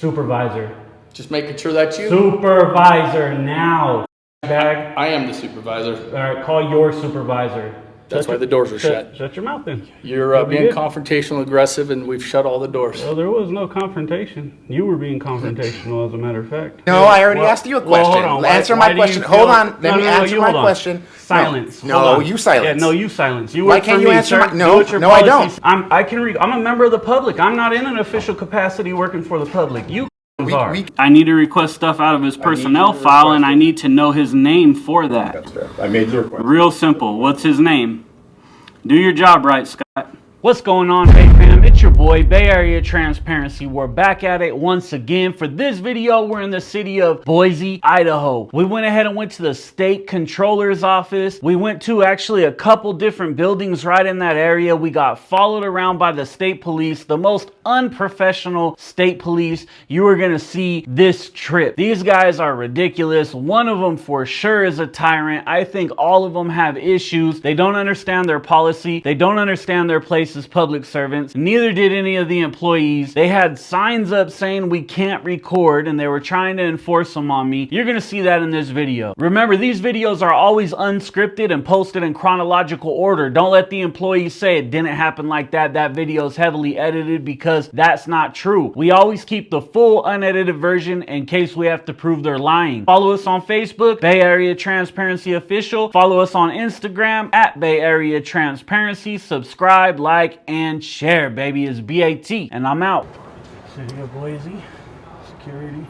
Supervisor. Just making sure that's you. Supervisor now. Bag. I am the supervisor. All right, call your supervisor. That's why the doors are shut. Shut your mouth then. You're being confrontational, aggressive, and we've shut all the doors. Well, there was no confrontation. You were being confrontational, as a matter of fact. No, I already asked you a question. Well, hold on. Answer my question. Hold on. Let me answer my question. Silence. No, you silence. Yeah, no, you silence. You Why work can't for you me, answer sir. my? No, Do no, I don't. I'm a member of the public. I'm not in an official capacity working for the public. You are. I need to request stuff out of his personnel file, and I need to know his name for that. That's fair. I made the request. Real simple. What's his name? Do your job right, Scott. What's going on, Bay fam? It's your boy, Bay Area Transparency. We're back at it once again. For this video, we're in the city of Boise, Idaho. We went ahead and went to the state controller's office. We went to actually a couple different buildings right in that area. We got followed around by the state police, the most unprofessional state police you are gonna see this trip. These guys are ridiculous. One of them for sure is a tyrant. I think all of them have issues. They don't understand their policy. They don't understand their place as public servants. Neither did any of the employees. They had signs up saying we can't record, and they were trying to enforce them on me. You're gonna see that in this video. Remember, these videos are always unscripted and posted in chronological order. Don't let the employees say it didn't happen like that. That video is heavily edited, because that's not true. We always keep the full unedited version in case we have to prove they're lying. Follow us on Facebook, Bay Area Transparency Official. Follow us on Instagram at Bay Area Transparency. Subscribe, like, and share, baby. It's BAT, and I'm out. City of Boise, security.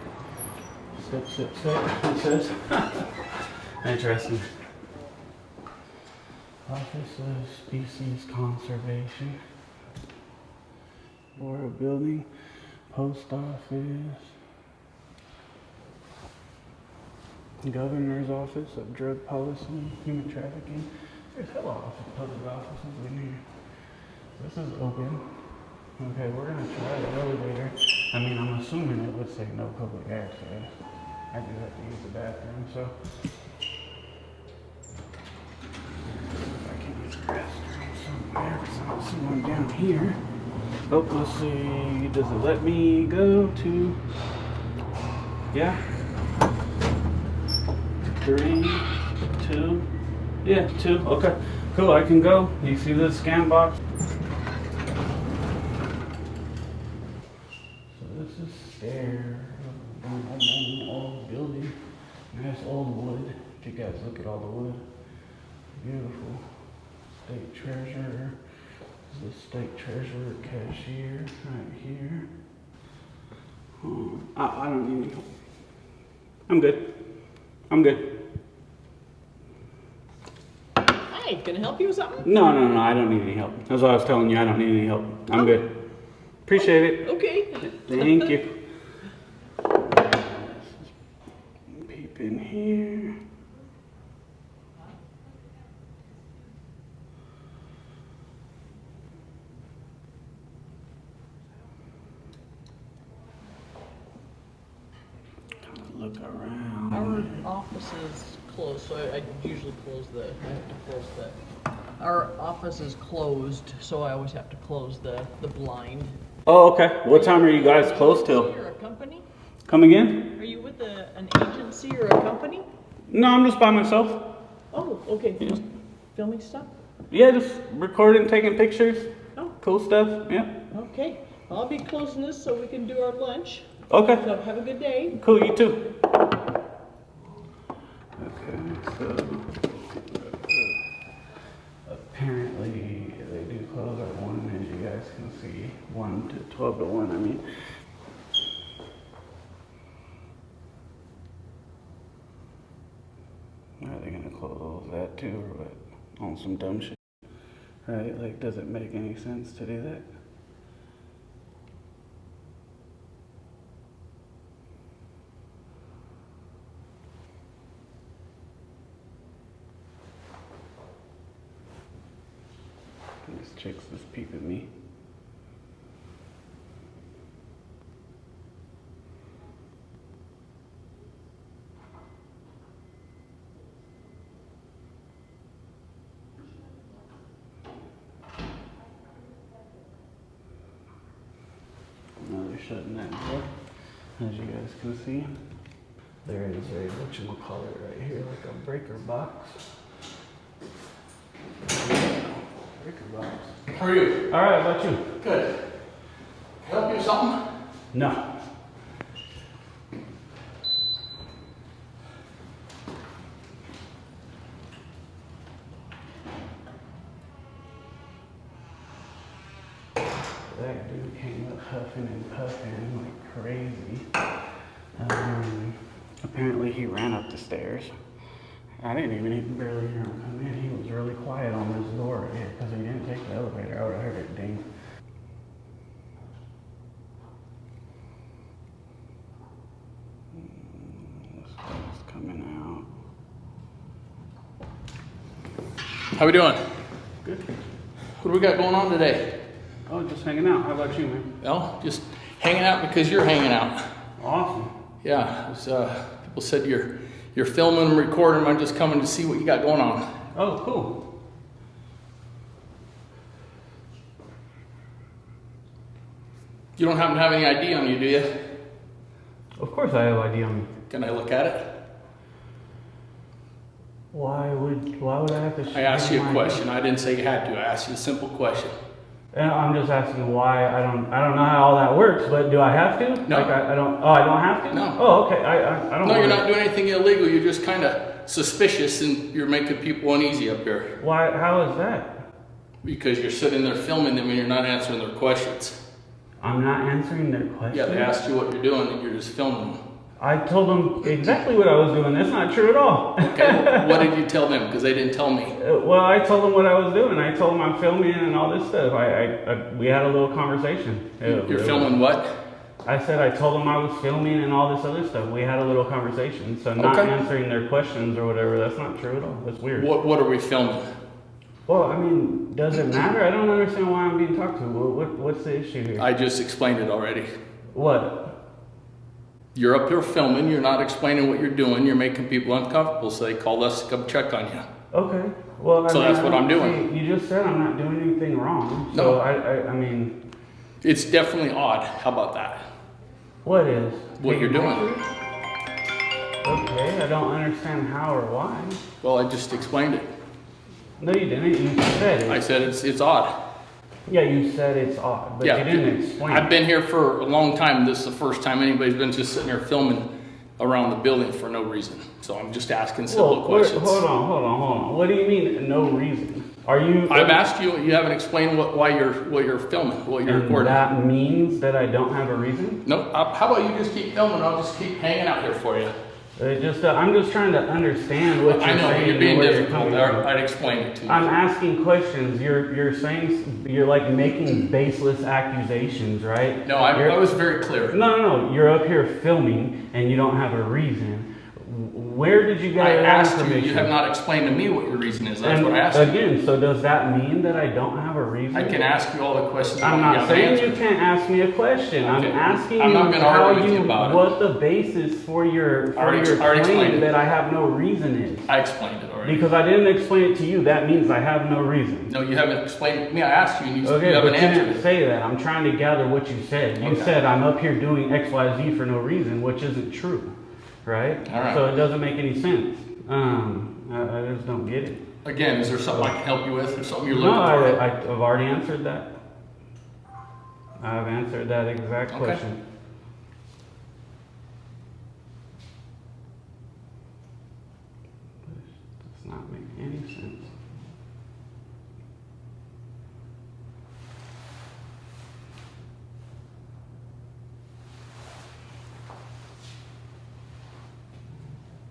Sit, it says. Interesting. Office of Species Conservation. Florida Building. Post Office. Governor's Office of Drug Policy, Human Trafficking. There's a lot of public offices in here. This is open. Okay, we're gonna try the elevator. I mean, I'm assuming it would say no public access. I do have to use the bathroom, so. If I can use the restroom somewhere, because I don't see one down here. Oh, let's see. Does it let me go to? Yeah. 3, 2. Yeah, 2. Okay. Cool, I can go. You see the scan box? So this is stair. Old building. Nice old wood. If you guys look at all the wood. Beautiful. State treasurer. This is the state treasurer cashier right here. I don't need any help. I'm good. I'm good. Hi, can I help you with something? No, I don't need any help. That's what I was telling you. I don't need any help. I'm good. Appreciate it. Okay. Thank you. Peep in here. Look around. Our office is closed, so I usually close I have to close our office is closed, so I always have to close the blind. Oh, okay. What time are you guys closed till? Are you a company? Come again? Are you with an agency or a company? No, I'm just by myself. Oh, okay. Yeah. Just filming stuff? Yeah, just recording, taking pictures. Oh. Cool stuff. Yeah. Okay. I'll be closing this so we can do our lunch. Okay. So have a good day. Cool, you too. Okay, so apparently they do close at 1, as you guys can see. 1 to 12 to 1, I mean. Are they gonna close that too, or what? On some dumb shit? Right, like, does it make any sense to do that? This chick's just peeping me. Now they're shutting that door. as you guys can see. There is a whatchamacallit right here, like a breaker box. Breaker box. How are you? All right, how about you? Good. Can I help you with something? No. That dude came up huffing and puffing like crazy. Apparently he ran up the stairs. I didn't even barely hear him come in. He was really quiet on this door right here because he didn't take the elevator. I would have heard it ding. This guy's coming out. How we doing? Good. What do we got going on today? Oh, just hanging out. How about you, man? Well, just hanging out because you're hanging out. Awesome. Yeah, it was, people said you're filming and recording. I'm just coming to see what you got going on. Oh, cool. You don't happen to have any ID on you, do you? Of course I have ID on me. Can I look at it? Why would I have to? I asked you a my question. I didn't say you had to. I asked you a simple question. And I'm just asking why. I don't know how all that works, but do I have to? No. Like I don't. Oh, I don't have to. No. Oh, okay. I don't. No, wanna- you're not doing anything illegal. You're just kind of suspicious and you're making people uneasy up here Why? How is that? because you're sitting there filming them and you're not answering their questions. I'm not answering their questions. Yeah, they asked you what you're doing and you're just filming them. I told them exactly what I was doing. That's not true at all. Okay, what did you tell them? Because they didn't tell me. Well, I told them what I was doing. I told them I'm filming and all this stuff. We had a little conversation. You're filming what? I said I told them I was filming and all this other stuff. We had a little conversation. So not Okay. answering their questions or whatever, that's not true at all. That's weird. What are we filming? Well, I mean, does it matter? I don't understand why I'm being talked to. What's the issue here? I just explained it already. What? You're up here filming, you're not explaining what you're doing, you're making people uncomfortable, so they called us to come check on you. Okay. Well, So that's what I'm doing. See, you just said I'm not doing anything wrong. No. So I mean, It's definitely odd. How about that? what is? What you're doing. Okay, I don't understand how or why. Well, I just explained it. No, you didn't. You said it. I said it's odd. Yeah, you said it's odd, but you didn't explain I've it. been here for a long time. This is the first time anybody's been just sitting here filming around the building for no reason. So I'm just asking simple questions. Hold on. What do you mean, no reason? Are you? I've asked you. You haven't explained why you're filming, what you're And recording. that means that I don't have a reason? No. How about you just keep filming? I'll just keep hanging out here for you. I'm just trying to understand what you're I know, saying. but you're and being where you're difficult. coming from. I'd explain it to you. I'm asking questions. You're saying you're like making baseless accusations, right? No, I was very clear. No. You're up here filming and you don't have a reason. Where did you get I that asked you. information? You have not explained to me what your reason is. That's And what I asked you. again, so does that mean that I don't have a reason? I can ask you all the questions. I'm you not haven't saying answered. you can't ask me a question. I'm Okay. asking I'm not you gonna how argue with you about it. what the basis for your already explained claim it. that I have no reason is. I explained it already. Because I didn't explain it to you, that means I have no reason. No, you haven't explained it to me. I asked you and you Okay, haven't but you answered didn't it. say that. I'm trying to gather what you said. You Okay. said I'm up here doing X, Y, Z for no reason, which isn't true, right? All right. So it doesn't make any sense. I just don't get it. Again, is there something I can help you with or something you're No, looking for? I've already answered that. I've answered that exact Okay. question. This does not make any sense.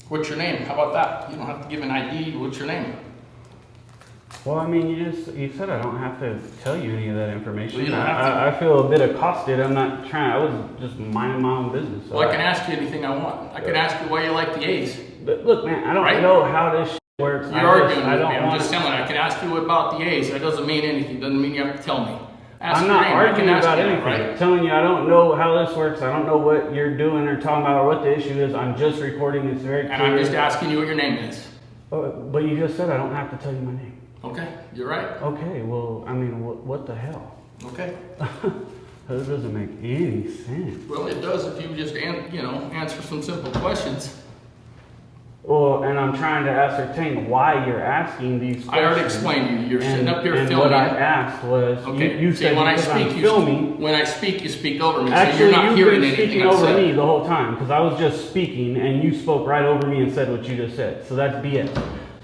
What's your name? How about that? You don't have to give an ID. What's your name? Well, I mean, you said I don't have to tell you any of that information. Well, you don't have to. I feel a bit accosted. I'm not trying. I was just minding my own business. So Well, I can ask you anything I want. I can ask you why you like the A's. But look, man, I don't Right? know how this shit works. You're arguing I with don't me. I'm want just telling you. I can ask you about the A's. That doesn't mean anything. Doesn't mean you have to tell me. Ask I'm your not name. I can arguing ask about you that, anything. right? I'm telling you, I don't know how this works. I don't know what you're doing or talking about or what the issue is. I'm just recording. It's very clear. And I'm just asking you what your name is. But you just said I don't have to tell you my name. Okay, you're right. Okay, well, I mean, what the hell? Okay. That doesn't make any sense. Well, it does if you just, answer some simple questions. Well, and I'm trying to ascertain why you're asking these questions. I already explained you. You're sitting up here and filming. what I asked was, Okay. you See, said when I because speak, I'm filming. when I speak, you speak over me. Actually, so you're not you've hearing been anything speaking I've over said. me the whole time because I was just speaking and you spoke right over me and said what you just said. So that's BS.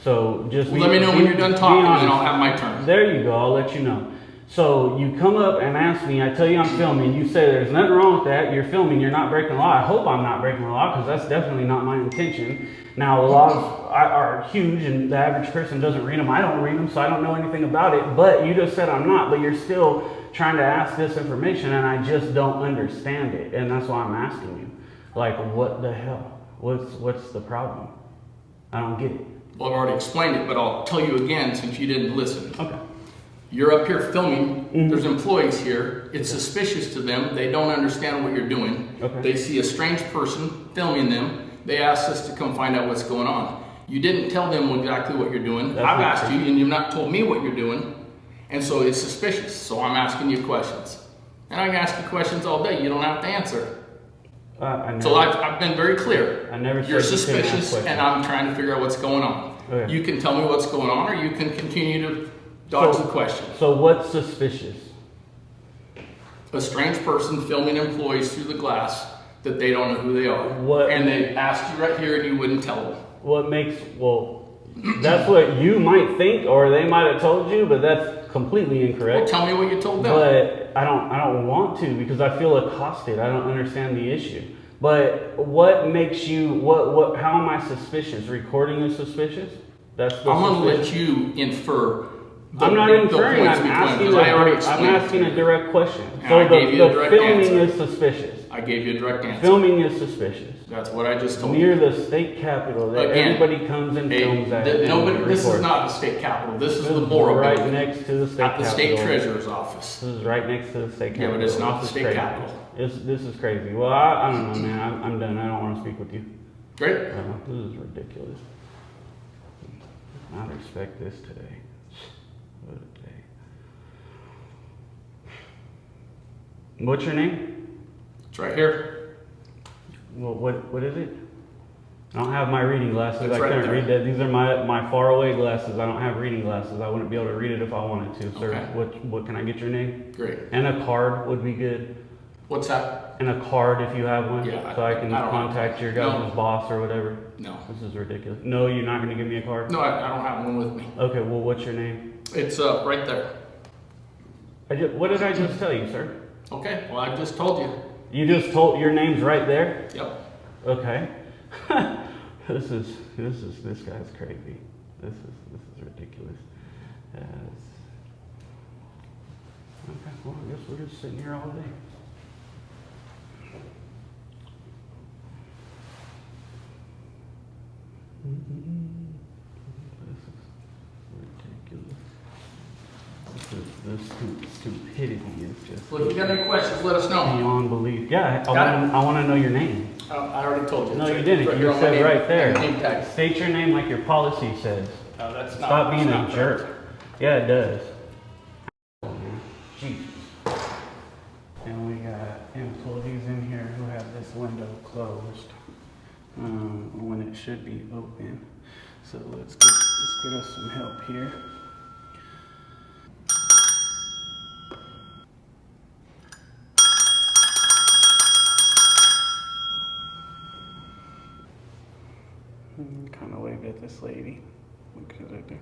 So just Well, let me know when you're done talking and I'll have my turn. There you go. I'll let you know. So you come up and ask me, I tell you I'm filming, you say there's nothing wrong with that, you're filming, you're not breaking the law. I hope I'm not breaking the law because that's definitely not my intention. Now the laws are huge and the average person doesn't read them. I don't read them, so I don't know anything about it, but you just said I'm not, but you're still trying to ask this information and I just don't understand it. And that's why I'm asking you. Like, what the hell? What's the problem? I don't get it. Well, I've already explained it, but I'll tell you again since you didn't listen. Okay. You're up here filming, there's employees here, it's suspicious to them, they don't understand what you're doing. Okay. They see a strange person filming them, they asked us to come find out what's going on. You didn't tell them exactly what you're doing. That's I've not asked true. you and you've not told me what you're doing, and so it's suspicious, so I'm asking you questions. And I can ask you questions all day, you don't have to answer. So I've been very clear. I never said You're you couldn't ask suspicious questions. and I'm trying to figure out what's going on. Okay. You can tell me what's going on or you can continue to dodge the question. So what's suspicious? A strange person filming employees through the glass that they don't know who they are. What- And they asked you right here and you wouldn't tell them. That's what you might think or they might have told you, but that's completely Well, incorrect. tell me what you told them. But I don't want to because I feel accosted. I don't understand the issue. But what makes you how am I suspicious? Recording is suspicious? That's the I'm gonna suspicion? let you infer. I'm not inferring, I'm asking a direct question. And So I gave you a the direct filming answer. is suspicious. I gave you a direct answer. Filming is suspicious. That's what I just told Near you. the state capitol, that Again, everybody comes and films at. and This is records. not the state capitol. This is This the is Borough right building next to the state at the capitol. state treasurer's office. This is right next to the state Yeah, capitol. but it's not This the is state crazy. capitol. This is crazy. Well, I don't know, man. I'm done. I don't want to speak with you. Great. This is ridiculous. I respect this today. What a day. What's your name? It's right here. Well, what is it? I don't have my reading glasses. It's I right couldn't there. read that. These are my far away glasses. I don't have reading glasses. I wouldn't be able to read it if I wanted to. Sir, Okay. what can I get your name? Great. And a card would be good. What's that? And a card if you have one. Yeah, So I can I don't contact your guys' No. boss or whatever. No. This is ridiculous. No, you're not going to give me a card? No, I don't have one with me. Okay, well, what's your name? It's right there. What did I just tell you, sir? Okay. Well, I just told you. You just told your name's right there? Yep. Okay. This guy's crazy. This is ridiculous. Okay, well, I guess we're just sitting here all day. This is ridiculous. This stupidity is just Well, if you got any questions, let us know. beyond belief. Yeah, Got it? I want to know your name. I already told you. No, It's you right- didn't. right You here on my said name- right there. name tag. State your name like your policy says. That's not. Stop being that's a not jerk. correct. Yeah, it does. Jesus. And we got employees in here who have this window closed when it should be open. So let's get us some help here. Kind of waved at this lady. Look at right there.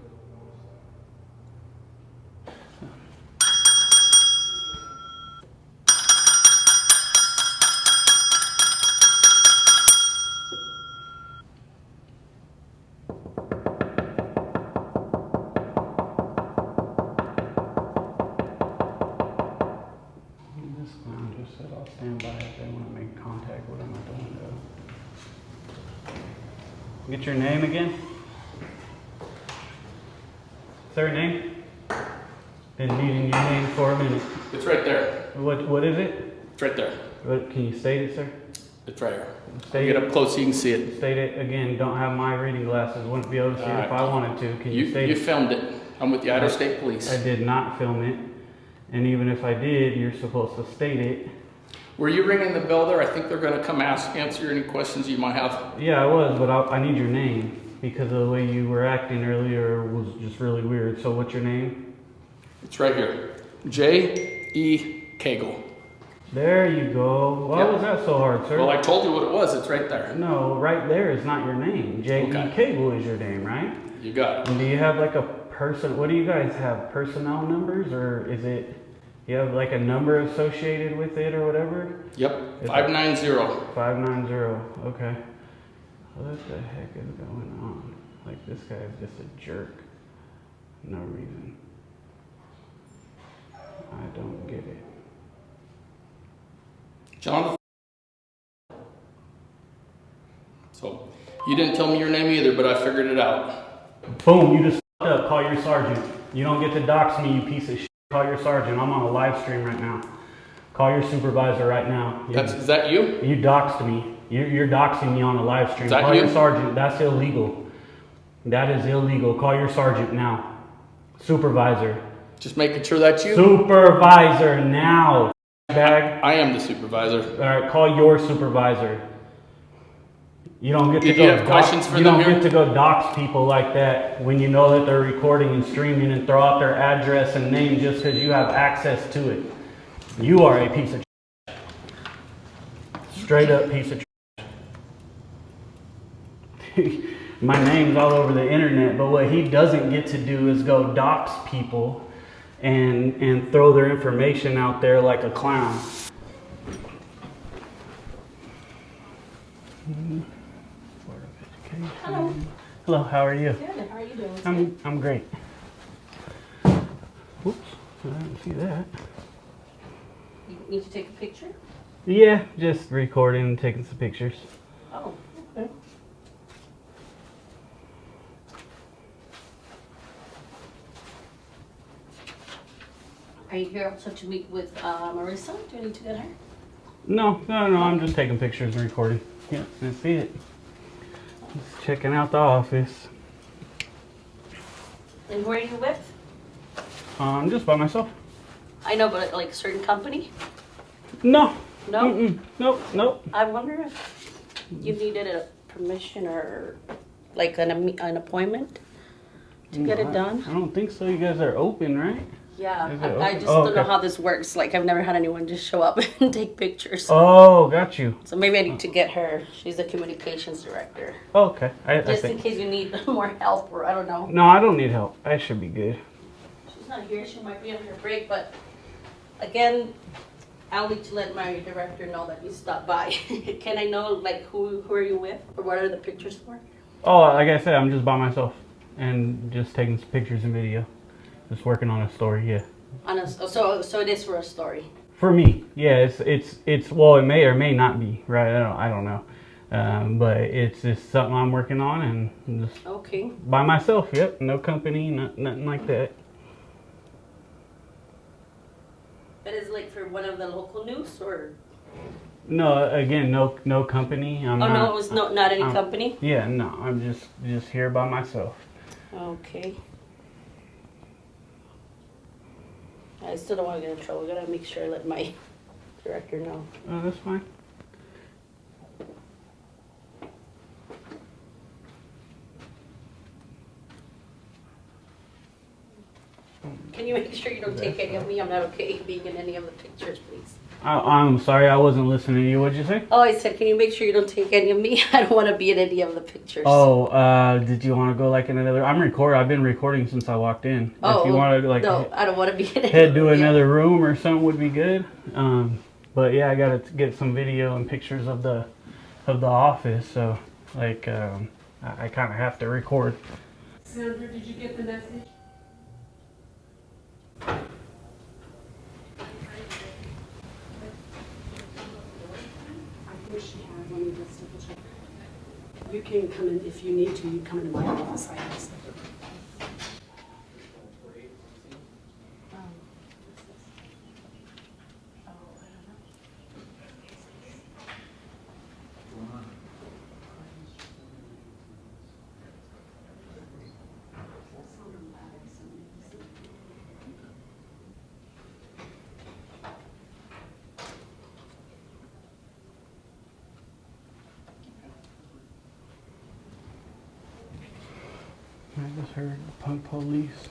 This clown just said I'll stand by if they want to make contact with him at the window. Get your name again? Sir, name? Been needing your name for a minute. It's right there. What is it? It's right there. Can you state it, sir? It's right here. State Get it. up close so you can see it. State it again. Don't have my reading glasses. Wouldn't be able to see it if I wanted to. Can you state You it? filmed it. I'm with the Idaho State Police. I did not film it. And even if I did, you're supposed to state it. Were you ringing the bell there? I think they're going to come answer any questions you might have. Yeah, I was, but I need your name because of the way you were acting earlier was just really weird. So what's your name? It's right here. J.E. Cagle. There you go. Why was that so hard, sir? Well, I told you what it was. It's right there. No, right there is not your name. J.E. Cagle is your name, right? You got it. And do you have like a person? What do you guys have? Personnel numbers, or is it? You have like a number associated with it or whatever? Yep. 590. 590. Okay. What the heck is going on? Like this guy is just a jerk. No reason. I don't get it. Jonathan. So, you didn't tell me your name either, but I figured it out. Boom, you just f***ed up. Call your sergeant. You don't get to dox me, you piece of shit. Call your sergeant. I'm on a live stream right now. Call your supervisor right now. Is that you? You doxed me. You're doxing me on a live stream. Call your sergeant. That's illegal. That is illegal. Call your sergeant now. Supervisor. Just making sure that's you? Supervisor now. Bag. I am the supervisor. All right, call your supervisor. You don't get to Did you have questions for them You here? don't get to go dox people like that when you know that they're recording and streaming and throw out their address and name just because you have access to it. You are a piece of straight up piece of My name's all over the internet, but what he doesn't get to do is go dox people and throw their information out there like a clown. Hello. Hello, how are you? Good. How are you doing? I'm great. Oops, I didn't see that. You need to take a picture? Yeah, just recording and taking some pictures. Oh, okay. Are you here also to meet with Marissa? Do you need to get her? No, I'm just taking pictures and recording. Yeah, that's it. Just checking out the office. And who are you with? I'm just by myself. I know, but like a certain company? No. No? Mm-mm. Nope. I wonder if you needed a permission or like an appointment to get it done. I don't think so. You guys are open, right? Yeah, Is it I open? just Oh, don't know okay. how this works. Like, I've never had anyone just show up and take pictures. Oh, got you. So maybe I need to get her. She's the communications director. Oh, okay. I Just in think. case you need more help, or I don't know. No, I don't need help. I should be good. She's not here. She might be on her break, but again, I'll need to let my director know that you stopped by. Can I know, like, who are you with, or what are the pictures for? Oh, like I said, I'm just by myself and just taking some pictures and video. Just working on a story, yeah. So it is for a story. For me, yeah. It's well, it may or may not be, right? I don't know. But it's just something I'm working on and just Okay. by myself. Yep, no company, nothing like that. That is like for one of the local news, or? No, again, no company. No, it was not any company. Yeah, no, I'm just here by myself. Okay. I still don't want to get in trouble. I gotta make sure I let my director know. Oh, that's fine. Can you make sure you don't take any of me? I'm not okay being in any of the pictures, please. I'm sorry, I wasn't listening to you. What'd you say? Oh, I said, can you make sure you don't take any of me? I don't want to be in any of the pictures. Oh, did you want to go like in another? I've been recording since I walked in. Oh, if you want to like no, I don't want to be in any head of to them. another room or something would be good. But yeah, I gotta get some video and pictures of the office. So like, I kind of have to record. Sandra, did you get the message? I wish you had. Let me just double check. You can come in if you need to. You come into my office. I have stuff. just heard punk police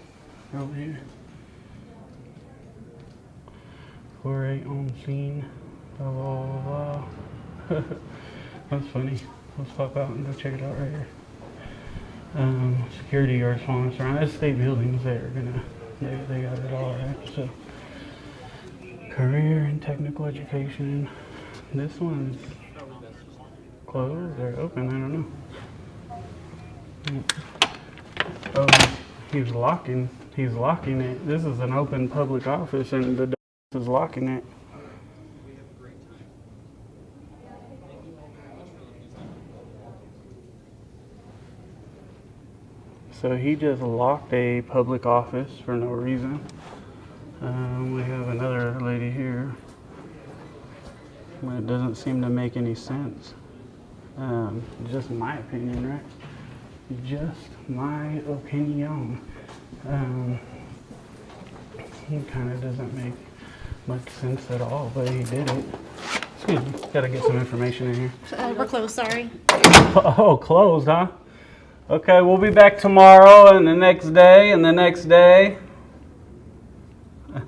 over here. 4-8 on scene. Blah, blah, blah, blah. That's funny. Let's pop out and go check it out right here. Security guards following us around. That's state buildings. They're gonna, they got it all right. So, career and technical education. This one's closed or open. I don't know. Oh, he's locking it. This is an open public office, and the is locking it. So he just locked a public office for no reason. We have another lady here. It doesn't seem to make any sense. Just my opinion, right? Just my opinion. It kind of doesn't make much sense at all, but he did it. Excuse me, gotta get some information in here. We're closed, sorry. Oh, closed, huh? Okay, we'll be back tomorrow and the next day and the next day.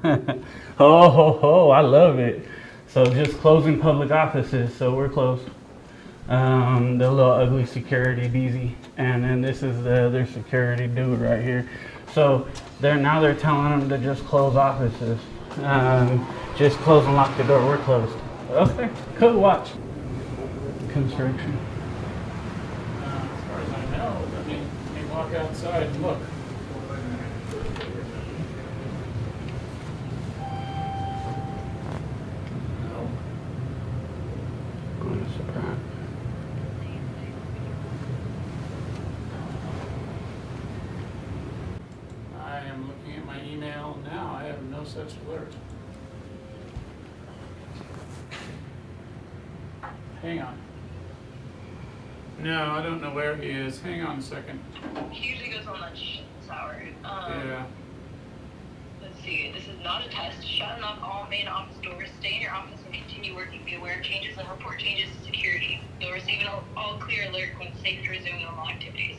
Oh, ho, ho, I love it. So just closing public offices, so we're closed. The little ugly security beezy, and then this is the other security dude right here. So now they're telling them to just close offices. Just close and lock the door. We're closed. Okay, cool. Watch. Construction. As far as I know, I mean, you walk outside and look. What a surprise. I am looking at my email now. I have no such alert. Hang on. No, I don't know where he is. Hang on a second. He usually goes on lunch this hour. Yeah. Let's see. This is not a test. Shut and lock all main office doors. Stay in your office and continue working. Be aware of changes and report changes to security. You'll receive an all clear alert when it's safe to resume normal activities.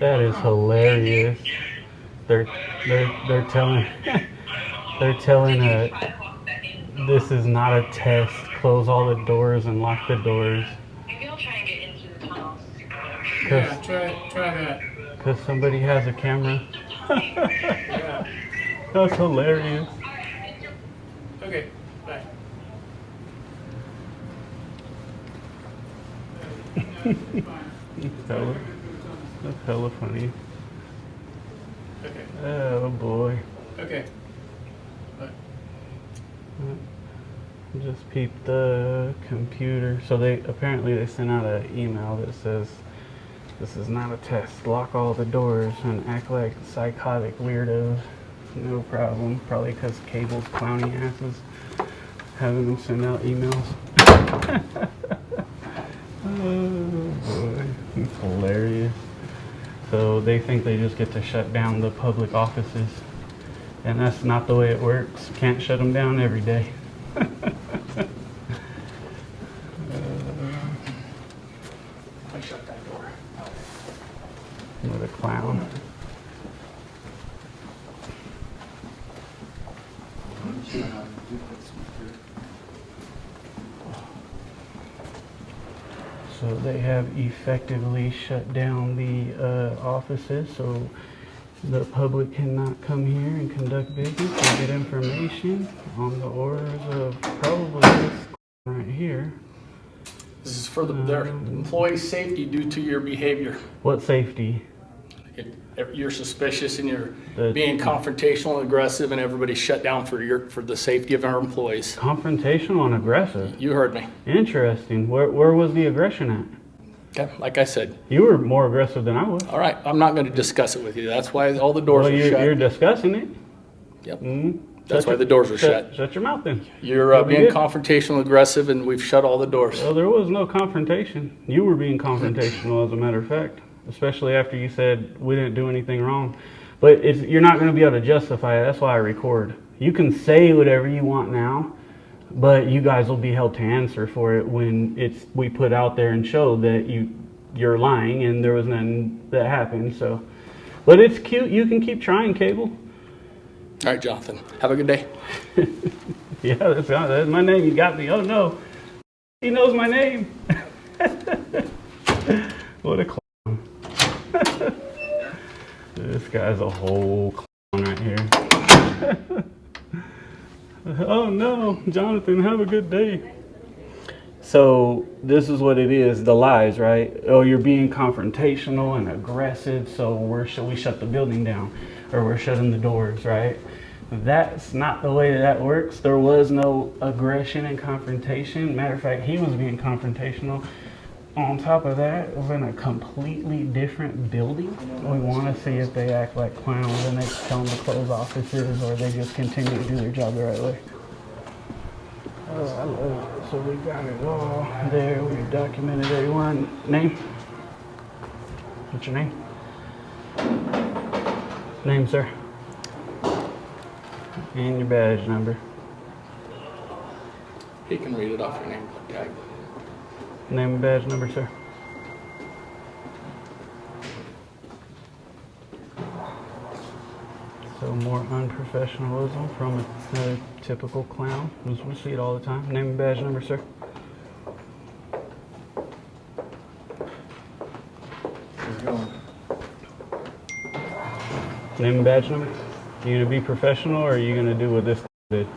That is hilarious. They're telling this is not a test. Close all the doors and lock the doors. Maybe I'll try and get into the tunnels. Yeah, try that. Because somebody has a camera. Yeah. That's hilarious. Okay, bye. That's hella funny. Okay. Oh boy. Okay. Bye. Just peep the computer. So they sent out an email that says this is not a test. Lock all the doors and act like psychotic weirdos. No problem. Probably because Cagle's clowny asses having them send out emails. Oh boy, it's hilarious. So they think they just get to shut down the public offices, and that's not the way it works. Can't shut them down every day. I shut that door. What a clown. So they have effectively shut down the offices, so the public cannot come here and conduct business and get information on the orders of probably this right here. This is for their employee safety due to your behavior. What safety? You're suspicious and you're being confrontational and aggressive, and everybody's shut down for the safety of our employees. Confrontational and aggressive? You heard me. Interesting. Where was the aggression at? Okay, like I said. You were more aggressive than I was. All right, I'm not going to discuss it with you. That's why all the doors are shut. You're discussing it. Yep. Mm-hmm. That's why the doors are shut. Shut your mouth then. You're being confrontational, aggressive, and we've shut all the doors. Well, there was no confrontation. You were being confrontational, as a matter of fact. Especially after you said we didn't do anything wrong. But you're not going to be able to justify it. That's why I record. You can say whatever you want now, but you guys will be held to answer for it when we put out there and show that you're lying and there was nothing that happened. So, but it's cute. You can keep trying, Cagle. All right, Jonathan. Have a good day. Yeah, that's my name. You got me. Oh no, he knows my name. What a clown. This guy's a whole clown right here. Oh no, Jonathan, have a good day. So this is what it is, the lies, right? Oh, you're being confrontational and aggressive, so we shut the building down, or we're shutting the doors, right? That's not the way that works. There was no aggression and confrontation. Matter of fact, he was being confrontational. On top of that, we're in a completely different building. We want to see if they act like clowns and they tell them to close offices, or they just continue to do their job the right way. Oh, I love it. So we got it all there. We documented everyone. Name? What's your name? Name, sir? And your badge number. He can read it off your name tag. Name and badge number, sir. So more unprofessionalism from a typical clown. We see it all the time. Name and badge number, sir. Name and badge number. You gonna be professional, or are you gonna do what this did?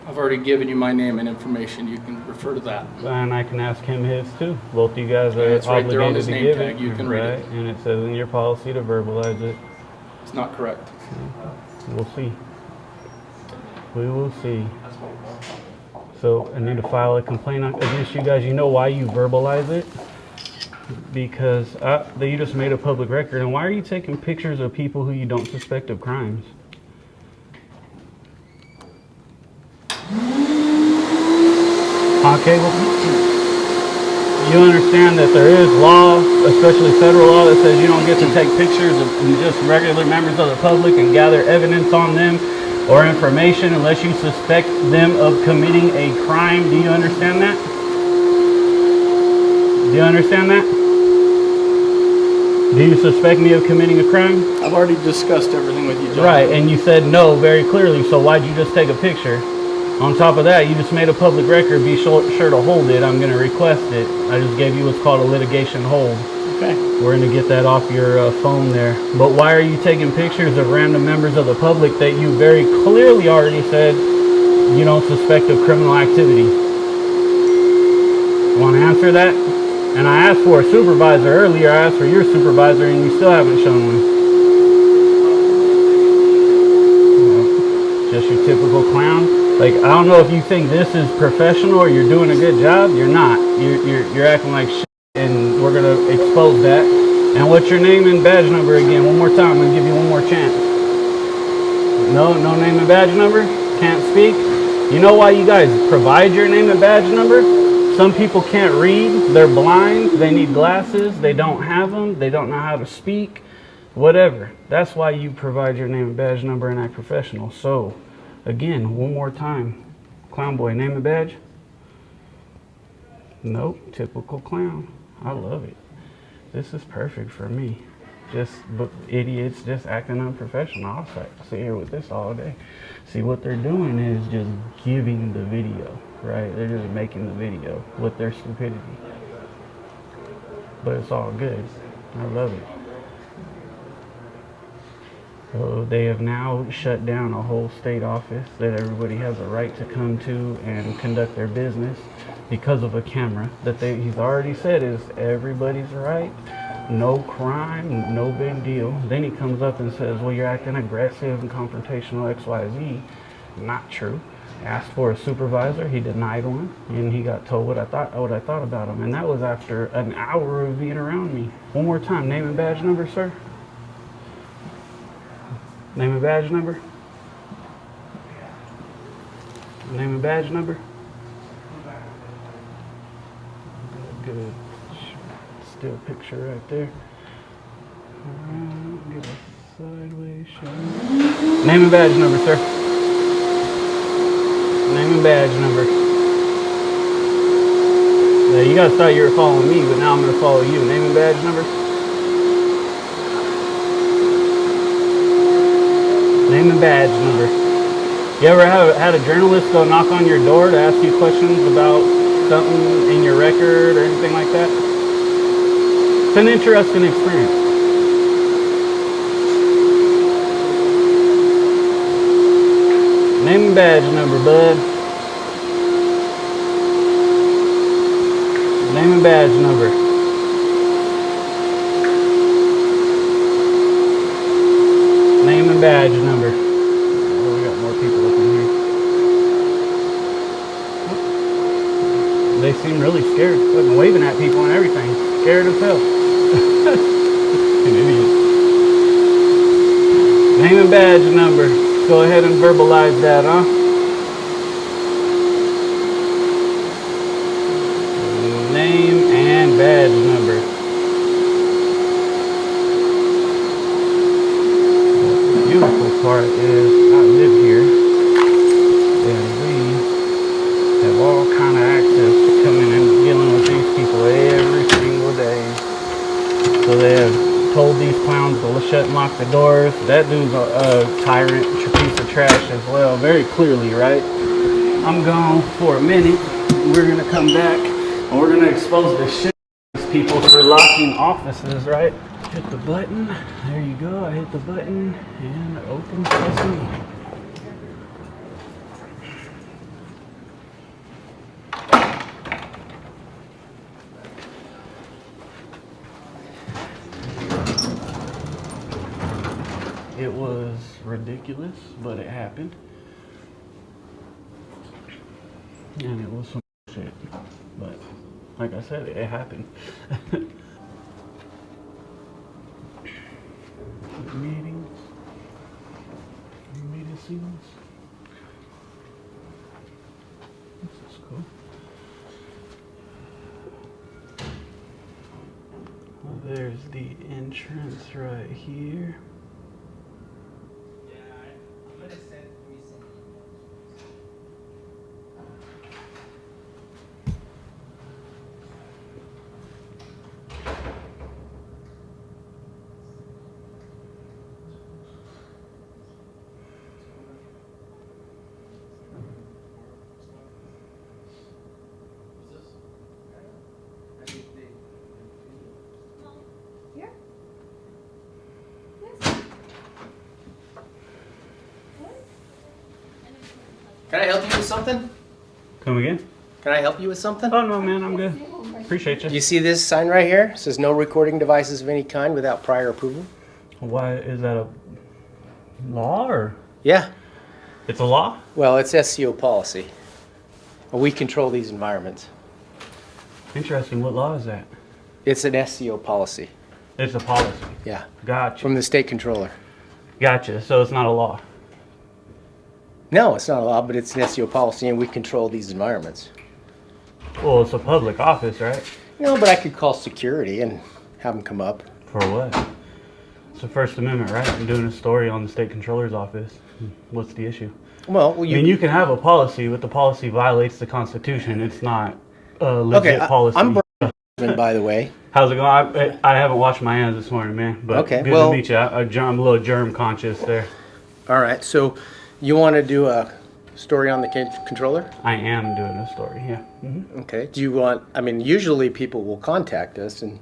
I've already given you my name and information. You can refer to that. And I can ask him his too. Both of you guys are it's right there on obligated his to name give tag. it. You can read it. And it says in your policy to verbalize it. It's not correct. We'll see. We will see. So I need to file a complaint against you guys. You know why you verbalize it? Because you just made a public record. And why are you taking pictures of people who you don't suspect of crimes? Okay, well, you understand that there is law, especially federal law, that says you don't get to take pictures of just regular members of the public and gather evidence on them or information unless you suspect them of committing a crime. Do you understand that? Do you understand that? Do you suspect me of committing a crime? I've already discussed everything with you, John. Right, and you said no very clearly, so why'd you just take a picture? On top of that, you just made a public record. Be sure to hold it. I'm going to request it. I just gave you what's called a litigation hold. Okay. We're going to get that off your phone there. But why are you taking pictures of random members of the public that you very clearly already said you don't suspect of criminal activity? Want to answer that? And I asked for a supervisor earlier. I asked for your supervisor, and you still haven't shown one. Well, just your typical clown. Like, I don't know if you think this is professional or you're doing a good job. You're not. You're acting like shit, and we're going to expose that. And what's your name and badge number again? One more time. I'm going to give you one more chance. No name and badge number? Can't speak? You know why you guys provide your name and badge number? Some people can't read. They're blind. They need glasses. They don't have them. They don't know how to speak. Whatever. That's why you provide your name and badge number and act professional. So, again, one more time. Clown boy, name and badge? Nope, typical clown. I love it. This is perfect for me. Just idiots just acting unprofessional. I'll sit here with this all day. See, what they're doing is just giving the video, right? They're just making the video with their stupidity. But it's all good. I love it. So they have now shut down a whole state office that everybody has a right to come to and conduct their business because of a camera that he's already said is everybody's right, no crime, no big deal. Then he comes up and says, well, you're acting aggressive and confrontational, XYZ. Not true. Asked for a supervisor, he denied one, and he got told what I thought about him. And that was after an hour of being around me. One more time, name and badge number, sir. Name and badge number? Name and badge number? Good. Still picture right there. Alright, get a sideways shot. Name and badge number, sir. Name and badge number. You guys thought you were following me, but now I'm going to follow you. Name and badge number? Name and badge number. You ever had a journalist go knock on your door to ask you questions about something in your record or anything like that? It's an interesting experience. Name and badge number, bud. Name and badge number. Name and badge number. Oh, we got more people up in here. They seem really scared. Fucking waving at people and everything. Scared as hell. An idiot. Name and badge number. Go ahead and verbalize that, huh? Name and badge number. The beautiful part is I live here and we have all kind of access to coming and dealing with these people every single day. So they have told these clowns to shut and lock the doors. That dude's a tyrant, a piece of trash as well, very clearly, right? I'm gone for a minute. We're gonna come back and we're gonna expose the shit of these people for locking offices, right? Hit the button. There you go. I hit the button and open sesame. It was ridiculous, but it happened. And it was some shit. But like I said, it happened. Meetings. Meeting scenes. This is cool. Well, there's the entrance right here. Can I help you with something? Come again? Can I help you with something? Oh no, man, I'm good. Appreciate you. Do you see this sign right here? It says no recording devices of any kind without prior approval. Why is that a law or? Yeah. It's a law? Well, it's SEO policy. We control these environments. Interesting. What law is that? It's an SEO policy. It's a policy. Yeah. Gotcha. From the state controller. Gotcha. So it's not a law. No, it's not a law, but it's an SEO policy, and we control these environments. Well, it's a public office, right? No, but I could call security and have them come up. For what? It's the First Amendment, right? I'm doing a story on the state controller's office. What's the issue? Well, I mean, you can have a policy, but the policy violates the Constitution. It's not a legit policy. I'm Brian, by the way. How's it going? I haven't washed my hands this morning, man. But okay, good well, to meet you. I'm a little germ conscious there. All right, so you want to do a story on the controller? I am doing a story, yeah. Mm-hmm. Okay. Do you want, I mean, usually people will contact us and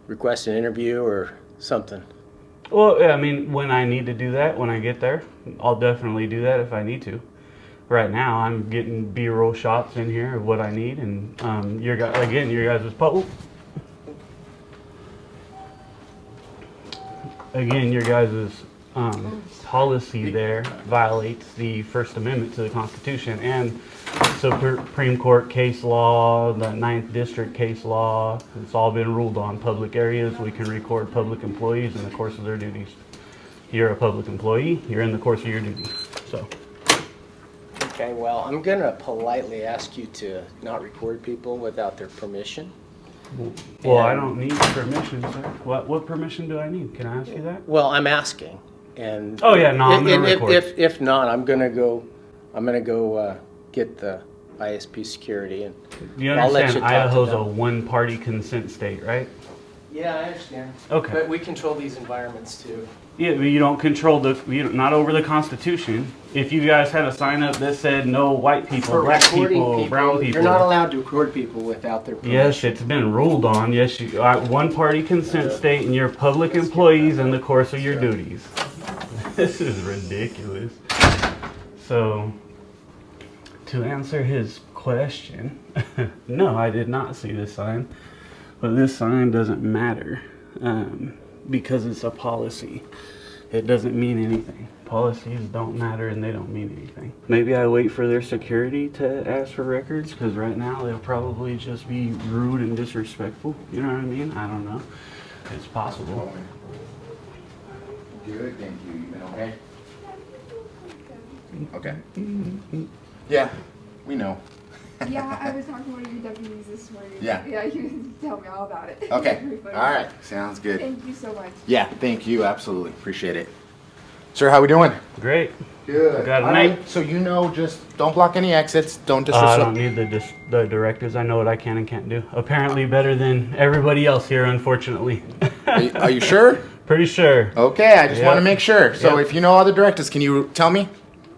request an interview or something. Well, yeah, I mean, when I need to do that, when I get there, I'll definitely do that if I need to. Right now, I'm getting B-roll shots in here of what I need, and your guys' policy there violates the First Amendment to the Constitution and Supreme Court case law, the 9th District case law. It's all been ruled on. Public areas, we can record public employees in the course of their duties. You're a public employee, you're in the course of your duties. So. Okay, well, I'm going to politely ask you to not record people without their permission. Well, I don't need permission, sir. What permission do I need? Can I ask you that? Well, I'm asking. And oh yeah, no, I'm gonna record. If not, I'm gonna go get the ISP security, and You I'll let understand you talk to Idaho's a them. one-party consent state, right? Yeah, I understand. Okay. But we control these environments too. Yeah, but you don't control not over the Constitution. If you guys had a sign up that said no white people, For black recording people, brown people. you're not allowed to record people without their permission. Yes, it's been ruled on. Yes, you one-party consent state, and you're public employees in the course of your duties. This is ridiculous. So, to answer his question, no, I did not see this sign. But this sign doesn't matter because it's a policy. It doesn't mean anything. Policies don't matter and they don't mean anything. Maybe I wait for their security to ask for records because right now they'll probably just be rude and disrespectful. You know what I mean? I don't know. It's possible. Good, thank you. You been okay? Okay. Yeah, we know. Yeah, I was talking to one of your deputies this morning. Yeah. Yeah, he was telling me all about it. Okay. Very funny. All right. Sounds good. Thank you so much. Yeah, thank you. Absolutely. Appreciate it. Sir, how we doing? Great. Good. Got a All name? right. So you know, just don't block any exits. Don't I disrespect. don't need the directives. I know what I can and can't do. Apparently better than everybody else here, unfortunately. Are you sure? Pretty sure. Okay, I just Yep. want to make sure. So Yep. if you know all the directives, can you tell me?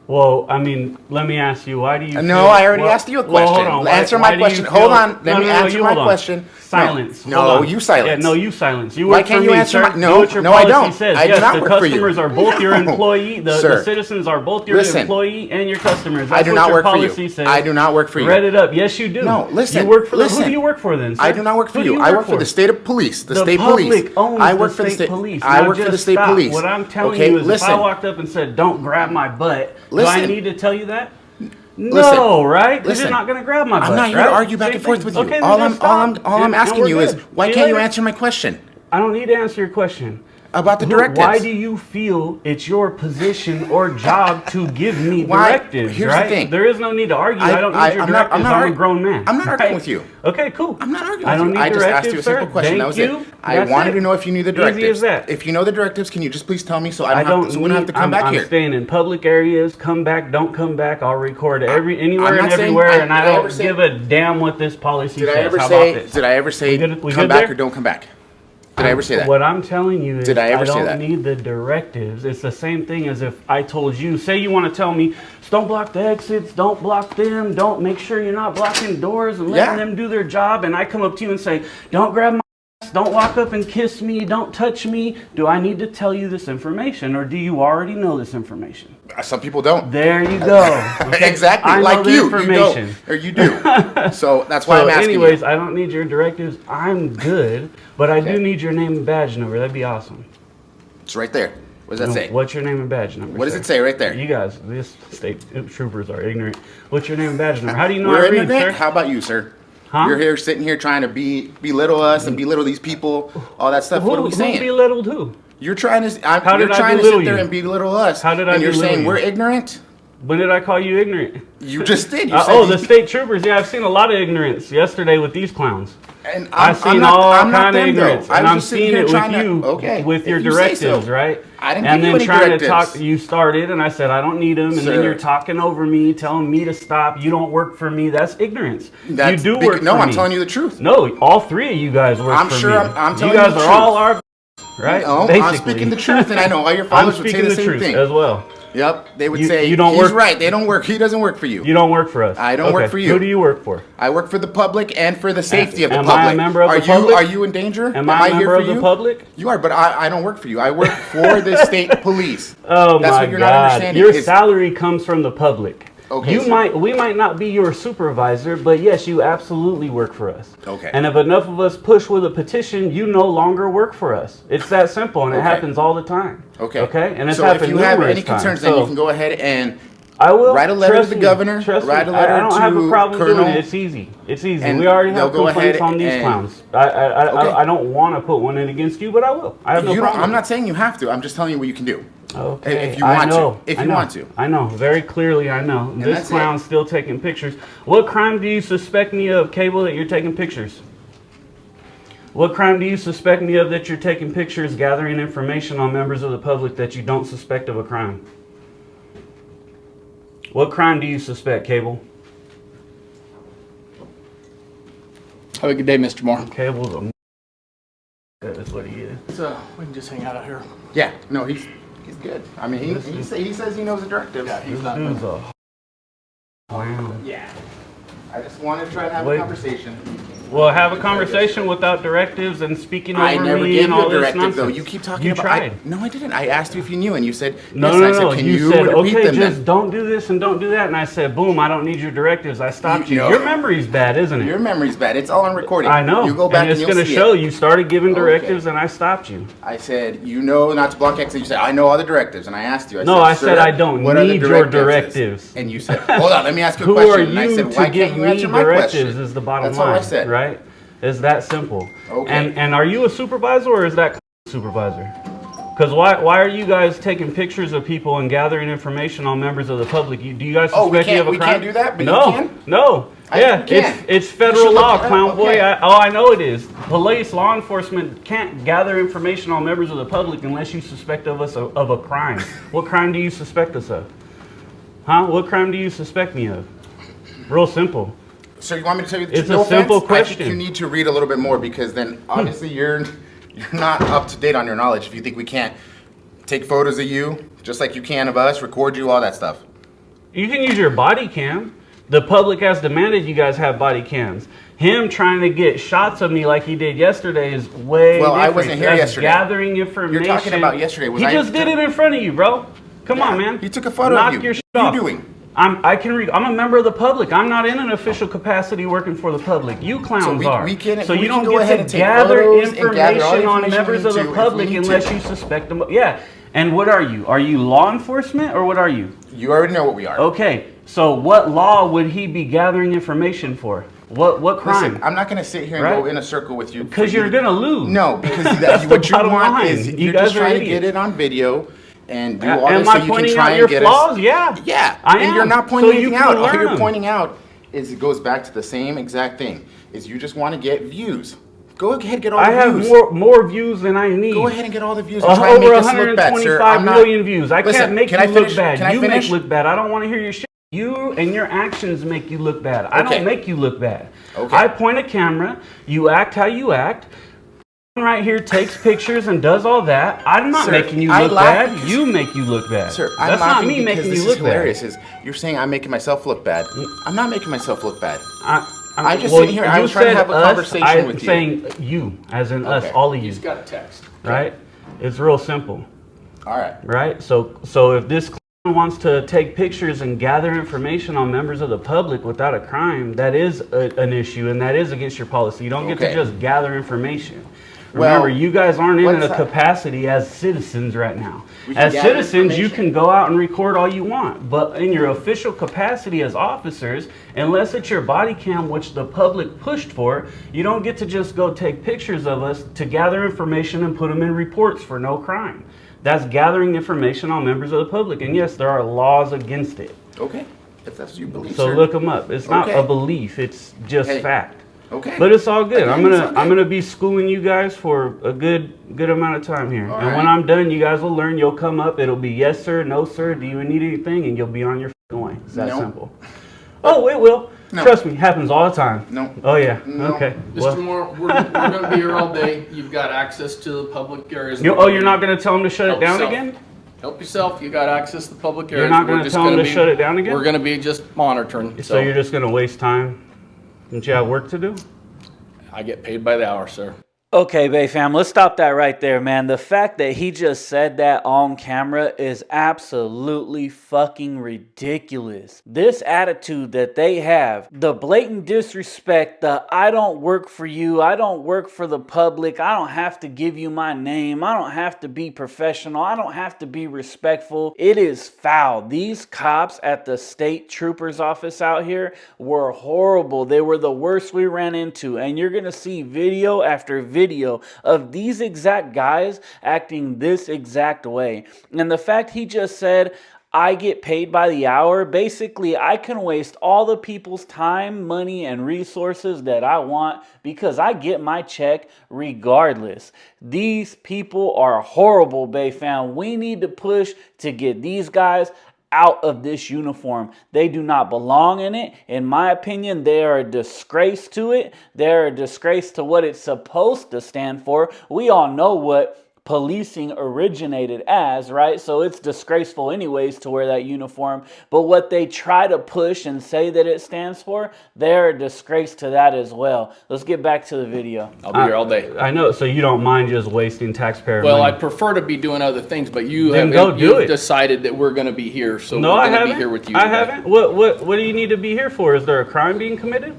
Well, I mean, let me ask you, why do you No, feel- I already well- asked you a well, question. hold on. Answer Why my do you question. feel- Hold on. Let No, me no, answer you my hold on. question. Silence. No, Hold on. you silence. Yeah, no, you silence. You Why work can't for you me, answer sir. my- Do no, what your no, I policy don't. Says. I do yes, not the work for you. customers are both your No. employee. The Sir. citizens are both your Listen. employee and your customers. That's I do what not your work for policy you. Says. I do not work for you. Read it up. Yes, you do. No, listen. You work for listen. Who do you work for then, sir? I do not work for Who do you. I work work for the state of police. The state public police. owns I work the for the state state police. I Now work for the just state stop. police. What I'm telling Okay, you is, listen. if I walked up and said, "Don't grab my butt," do I Listen. need to tell you that? Listen. No, right? Because Listen. you're not going to grab my butt. I'm not here right? to argue back Same and forth thing. with you. Okay, then all just I'm stop. all I'm And asking we're you is, good. why See you can't you later. answer my question I don't need to answer your question. about the directives? Why do you feel it's your position or job to give me Why? directives? Here's the right? thing. There is no need to argue. I don't need your I'm not- directives. I'm a grown man. I'm not arguing right? with you. Okay, cool. I'm not arguing I with don't you. need I just asked you a directives, simple sir. question. Thank That was you. it. I That's wanted it. to know if you knew the Easy directives. as that. If you know the directives, can you just please tell me so I don't. so we don't have to come back I'm here? staying in public areas. Come back. Don't come back. I'll record anywhere not and saying- everywhere, and I did I ever don't say- give a damn what this policy Did says. I ever How say? about this? Did I ever say we come good back there? or don't come back? Did I ever say that? What I'm telling you is Did I ever say don't that? need the directives. It's the same thing as if I told you, say you want to tell me, don't block the exits, don't block them, don't make sure you're not blocking doors and letting Yeah. them do their job. And I come up to you and say, don't grab my ass, don't walk up and kiss me, don't touch me. Do I need to tell you this information or do you already know this information? Some people don't. There you go. Okay? Exactly, I know like the you. information. You don't, or you do. So that's why So I'm asking anyways, you. I don't need your directives. I'm good, but I do need your name and badge number. That'd be awesome. It's right there. What does that say? What's your name and badge number? What does sir? it say right there? You guys, this state troopers are ignorant. What's your name and badge number? How do you know We're I read, ignorant? sir? How about you, sir? Huh? You're here sitting here trying to belittle us and belittle these people, all that stuff. What are we Who saying? belittled who? You're trying to. How you're did I trying to belittle sit there you? and belittle us. How did I And you're belittle saying you? we're ignorant. When did I call you ignorant? You just did. You said Oh, the these- state troopers. Yeah, I've seen a lot of ignorance yesterday with these clowns. And I've seen all I'm not kind of them, though. ignorance, I and was I'm just sitting seeing here it with trying to- you, okay, with your if you say so. directives, right? I didn't and give you then any trying to directives. talk. You started, and I said I don't need them, and Sir. then you're talking over me, telling me to stop. You don't work for me. That's ignorance. That's you do bec- work. No, for I'm me. telling you the truth. No, all three of you guys work I'm for sure me. I'm telling you you guys the are truth. all our right. No, I'm Basically. speaking the truth, and I know all your I'm followers would say speaking the the same truth thing. as well. Yep, they would You- say you don't he's work- right. They don't work. He doesn't work for you. You don't work for us. I don't work Okay. for you. Who do you work for? I work for the public and for the safety of the Am public. I a member of are the public? Are you in danger? Am I a member here of for the you? public? You are, but I don't work for you. I work for the state police. Oh That's my what you're not God! understanding. Your is- salary comes from the public. Okay, sir. We might not be your supervisor, but yes, you absolutely work for us. Okay. And if enough of us push with a petition, you no longer work for us. It's that simple, and it Okay. happens all the time. Okay. Okay. And it's so happened if you have numerous any concerns, times. then So you can go ahead and I will write a letter trust to the me, governor, trust write me. a letter I don't have a to problem Colonel, doing it. It's easy. It's easy. and We already they'll have go complaints ahead on these and- clowns. Okay. I don't want to put one in against you, but I will. I have no you don't, problem. I'm not saying you have to. I'm just telling you what you can do. Okay. If you want I know. to. If I you know. want to. I know. Very clearly, I know. This that's clown's still taking pictures. What crime do you suspect me of, Cagle, that you're taking pictures? What crime do you suspect me of that you're taking pictures, gathering information on members of the public that you don't suspect of a crime? What crime do you suspect, Cagle? Have a good day, Mr. Moore. Cable's a that is what he is. So we can just hang out here. Yeah, no, he's good. I mean, he says he knows the directives. Yeah, he's not. Dude's a wow. Yeah. I just wanted to try to have a conversation. Well, have a conversation without directives and speaking over I never me gave and you all a this directive, nonsense. though. You keep talking you about. tried. No, I didn't. I asked you if you knew, and you said no, yes. no, I said, no. can You you said, repeat okay, them just then? don't do this and don't do that. And I said, boom, I don't need your directives. I stopped you. No. Your memory's bad, isn't it? Your memory's bad. It's all on recording. I know. You go back and it's you'll going to see show it. you started giving directives and I stopped you. I said, you know not to block X. And you said, I know all the directives. And I asked you. I said "Sir, I don't what are the need your directives. And you said, hold on, let me ask you a Who question. are And I you said, to why give can't you me answer my directives question? is the bottom That's line, all I said. right? It's that simple. Okay. And are you a supervisor or is that supervisor? Because why are you guys taking pictures of people and gathering information on members of the public? Do you guys suspect you have a crime? We can't do that, but no, you can? No. You can. It's federal law, clown boy. Okay. I know it is. Police, law enforcement can't gather information on members of the public unless you suspect us of a crime. What crime do you suspect us of? Huh? What crime do you suspect me of? Real simple. So you want me to tell you the It's truth? a simple I question. think you need to read a little bit more because then obviously you're not up to date on your knowledge if you think we can't take photos of you just like you can of us, record you, all that stuff. You can use your body cam. The public has demanded you guys have body cams. Him trying to get shots of me like he did yesterday is way Well, different. I wasn't here That's yesterday. gathering information. You're talking about yesterday. He just did it in front of you, bro. Come on, man. He took a photo Knock of you. your shit What are off. you doing? I'm a member of the public. I'm not in an official capacity working for the public. You clowns are. So you don't get to gather information on members of the public unless you suspect them. Yeah. And what are you? Are you law enforcement or what are you? You already know what we are. Okay. So what law would he be gathering information for? What crime? Listen, I'm not going to sit here and go in a circle with you. Because you're going to lose. No, because That's what you bottom want line. is You you're guys just are trying to idiots. get it on video and do all Am this I so you can pointing try out and your get flaws? us. Yeah. Yeah. I And am. you're not pointing So you anything can out. All learn you're them. pointing out is it goes back to the same exact thing. Is you just want to get views. Go ahead and get all the views. I have more views than I need. Go ahead and get all the views and try and Over make us look bad, sir. 125 million views. I can't make you look finish? bad. Can I You finish? make look bad. I don't want to hear your shit. You and your actions make you look bad. I Okay. don't make you look bad. Okay. I point a camera. You act how you act. Right here takes pictures and does all that. I'm not Sir, making you I look laugh bad. because- You make you look bad. Sir, I'm That's not laughing me because making this you look is hilarious. bad. Is you're saying I'm making myself look bad. I'm not making myself look bad. I'm just sitting here, I was trying to have a conversation with you. I'm saying you, as in us, Okay. all of you. He's got a text. Right? It's real simple. All right. Right? So if this clown wants to take pictures and gather information on members of the public without a crime, that is an issue and that is against your policy. You don't get to Okay. just gather information. Well, Remember, you guys aren't in what's a that? capacity as citizens right now. We can As gather citizens, you information. can go out and record all you want, but in your official capacity as officers, unless it's your body cam, which the public pushed for, you don't get to just go take pictures of us to gather information and put them in reports for no crime. That's gathering information on members of the public, and yes, there are laws against it. Okay. If that's what you believe, So sir. look them up. It's not Okay. a belief; it's just Hey. fact. Okay. But it's all good. Again, I'm it's okay. gonna be schooling you guys for a good amount of time here. All and when right. I'm done, you guys will learn. You'll come up. It'll be yes sir, no sir. Do you need anything? And you'll be on your f***ing way. It's that No. simple. Oh, it will. No. Trust me, happens all the time. No. Oh yeah. No. Okay. Mr. Well, Moore, we're going to be here all day. You've got access to the public areas. you're not gonna tell them to shut it Help down yourself. again? Help yourself. You got access to the public areas. You're not We're gonna just tell them gonna to shut it down again? We're going to be just monitoring. So you're just gonna waste time? Don't you have work to do? I get paid by the hour, sir. Okay, Bay fam, let's stop that right there, man. The fact that he just said that on camera is absolutely fucking ridiculous. This attitude that they have, the blatant disrespect, the I don't work for you, I don't work for the public, I don't have to give you my name, I don't have to be professional, I don't have to be respectful. It is foul. These cops at the state trooper's office out here were horrible. They were the worst we ran into, and you're gonna see video after video of these exact guys acting this exact way. And the fact he just said, I get paid by the hour, basically I can waste all the people's time, money, and resources that I want because I get my check regardless. These people are horrible, Bay fam. We need to push to get these guys out of this uniform. They do not belong in it. In my opinion, they are a disgrace to it. They're a disgrace to what it's supposed to stand for. We all know what policing originated as, right? So it's disgraceful anyways to wear that uniform. But what they try to push and say that it stands for, they're a disgrace to that as well. Let's get back to the video. I'll be here all day. I know, so you don't mind just wasting taxpayer Well, money? I'd prefer to be doing other things, but you've decided that we're going to be here, so No, we're going to be here with you. I haven't. What do you need to be here for? Is there a crime being committed?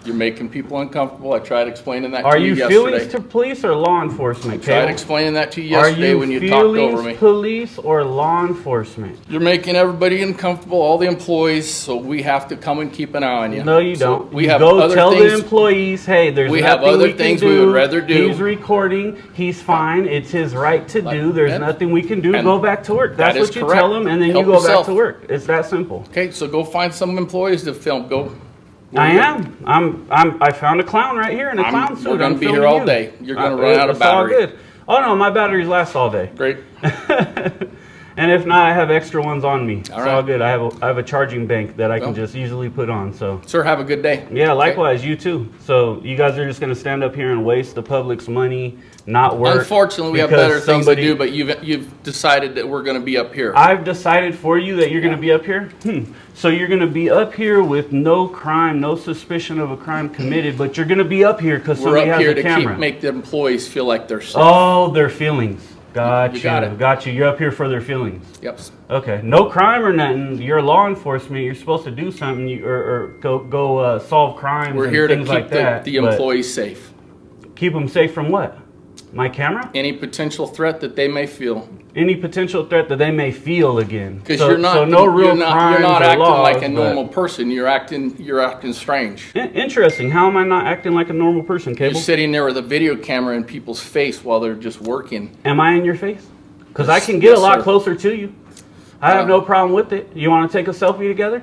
You're making people uncomfortable. I tried explaining that to you yesterday. Are you feelings to police or law enforcement? I tried explaining that to you yesterday when you talked over me. Are you feelings police or law enforcement? You're making everybody uncomfortable, all the employees, so we have to come and keep an eye on you. No, you don't. We you have go other tell things, the employees, hey, there's we nothing have other we can things do. we would rather do. He's recording. He's fine. It's his right to do. There's nothing we can do. Go back to work. That's what you tell him, and then you go back to work. It's that simple. Okay, so go find some employees to film. Go. I found a clown right here in a clown suit. We're going to be here all day. You're going to run out of battery. It's all good. Oh no, my batteries last all day. Great. And if not, I have extra ones on me. It's right. all good. I have a charging bank that I can just easily put on. So, sir, have a good day. Yeah, likewise, you too. So you guys are just going to stand up here and waste the public's money, not work. Unfortunately, we have better things to do, but you've decided that we're going to be up here. I've decided for you that you're going to be up here? So you're going to be up here with no crime, no suspicion of a crime committed, but you're going to be up here because somebody has a camera. We're up here to make the employees feel like they're safe. Oh, their feelings. Got you. Got it. Got you. You're up here for their feelings. Yep. Okay. No crime or nothing. You're law enforcement. You're supposed to do something or go solve crimes. We're here to keep the employees safe. Keep them safe from what? My camera? Any potential threat that they may feel. Any potential threat that they may feel again. Because you're not acting like a normal person. You're acting strange. Interesting. How am I not acting like a normal person, Cagle? You're sitting there with a video camera in people's face while they're just working. Am I in your face? Because I can get a lot closer to you. I have no problem with it. You want to take a selfie together?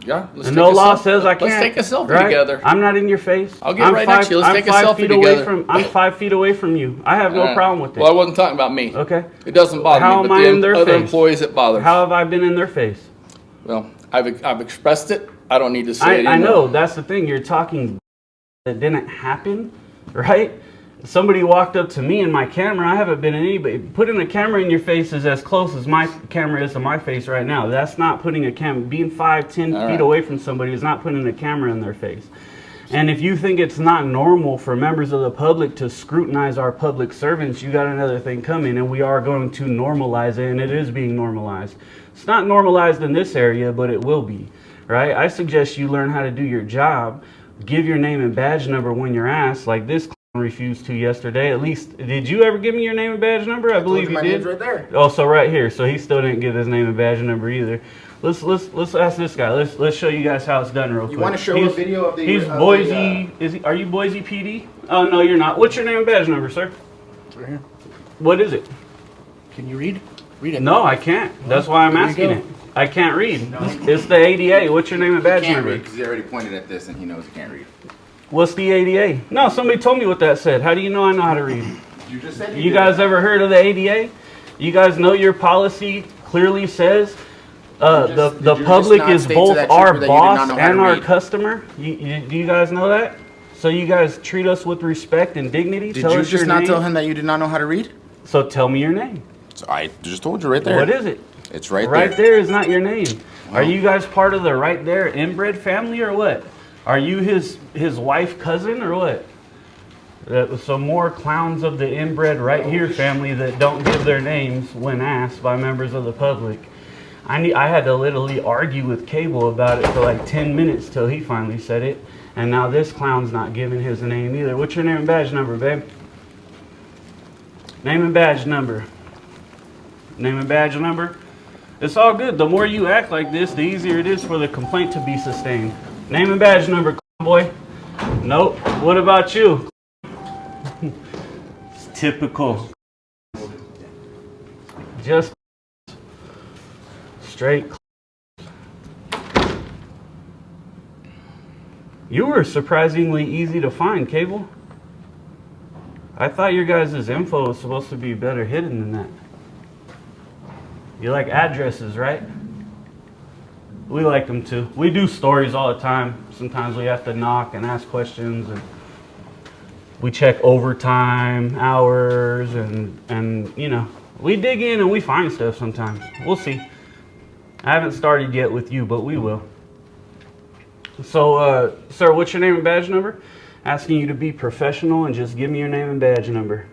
Yeah. And no law says I can't. Let's take a selfie together. I'm not in your face. I'll get right at you. Let's take a selfie together. I'm 5 feet away from you. I have no problem with it. Well, I wasn't talking about me. Okay. It doesn't bother me, but the other employees it bothers. How have I been in their face? Well, I've expressed it. I don't need to say it anymore. I know. That's the thing. You're talking that didn't happen, right? Somebody walked up to me in my camera. I haven't been in anybody. Putting a camera in your face is as close as my camera is to my face right now. That's not putting a camera. Being 5, 10 feet away from somebody is not putting a camera in their face. And if you think it's not normal for members of the public to scrutinize our public servants, you got another thing coming, and we are going to normalize it, and it is being normalized. It's not normalized in this area, but it will be, right? I suggest you learn how to do your job. Give your name and badge number when you're asked, like this refused to yesterday. At least, did you ever give me your name and badge number? I believe you did. Name's right there. Oh, so right here. So he still didn't give his name and badge number either. Let's ask this guy. Let's show you guys how it's done real quick. You want to show a video of the? He's Boise. Are you Boise PD? Oh no, you're not. What's your name and badge number, sir? It's right here. What is it? Can you read? Read it. No, I can't. That's why I'm asking it. I can't read. It's the ADA. What's your name and badge number? Because he already pointed at this and he knows he can't read. What's the ADA? No, somebody told me what that said. How do you know I know how to read? You just said you guys ever heard of the ADA? You guys know your policy clearly says the public is both our boss and our customer. Do you guys know that? So you guys treat us with respect and dignity. Did you just not tell him that you did not know how to read? So tell me your name. So I just told you right there. What is it? It's right there. Right there is not your name. Are you guys part of the right there inbred family or what? Are you his wife cousin or what? Some more clowns of the inbred right here family that don't give their names when asked by members of the public. I had to literally argue with Cagle about it for like 10 minutes till he finally said it. And now this clown's not giving his name either. What's your name and badge number, babe? Name and badge number. Name and badge number. It's all good. The more you act like this, the easier it is for the complaint to be sustained. Name and badge number, boy. Nope. What about you? It's typical. Just straight. You were surprisingly easy to find, Cagle. I thought your guys' info was supposed to be better hidden than that. You like addresses, right? We like them too. We do stories all the time. Sometimes we have to knock and ask questions, and we check overtime hours, and you know, we dig in and we find stuff sometimes. We'll see. I haven't started yet with you, but we will. So, sir, what's your name and badge number? Asking you to be professional and just give me your name and badge number.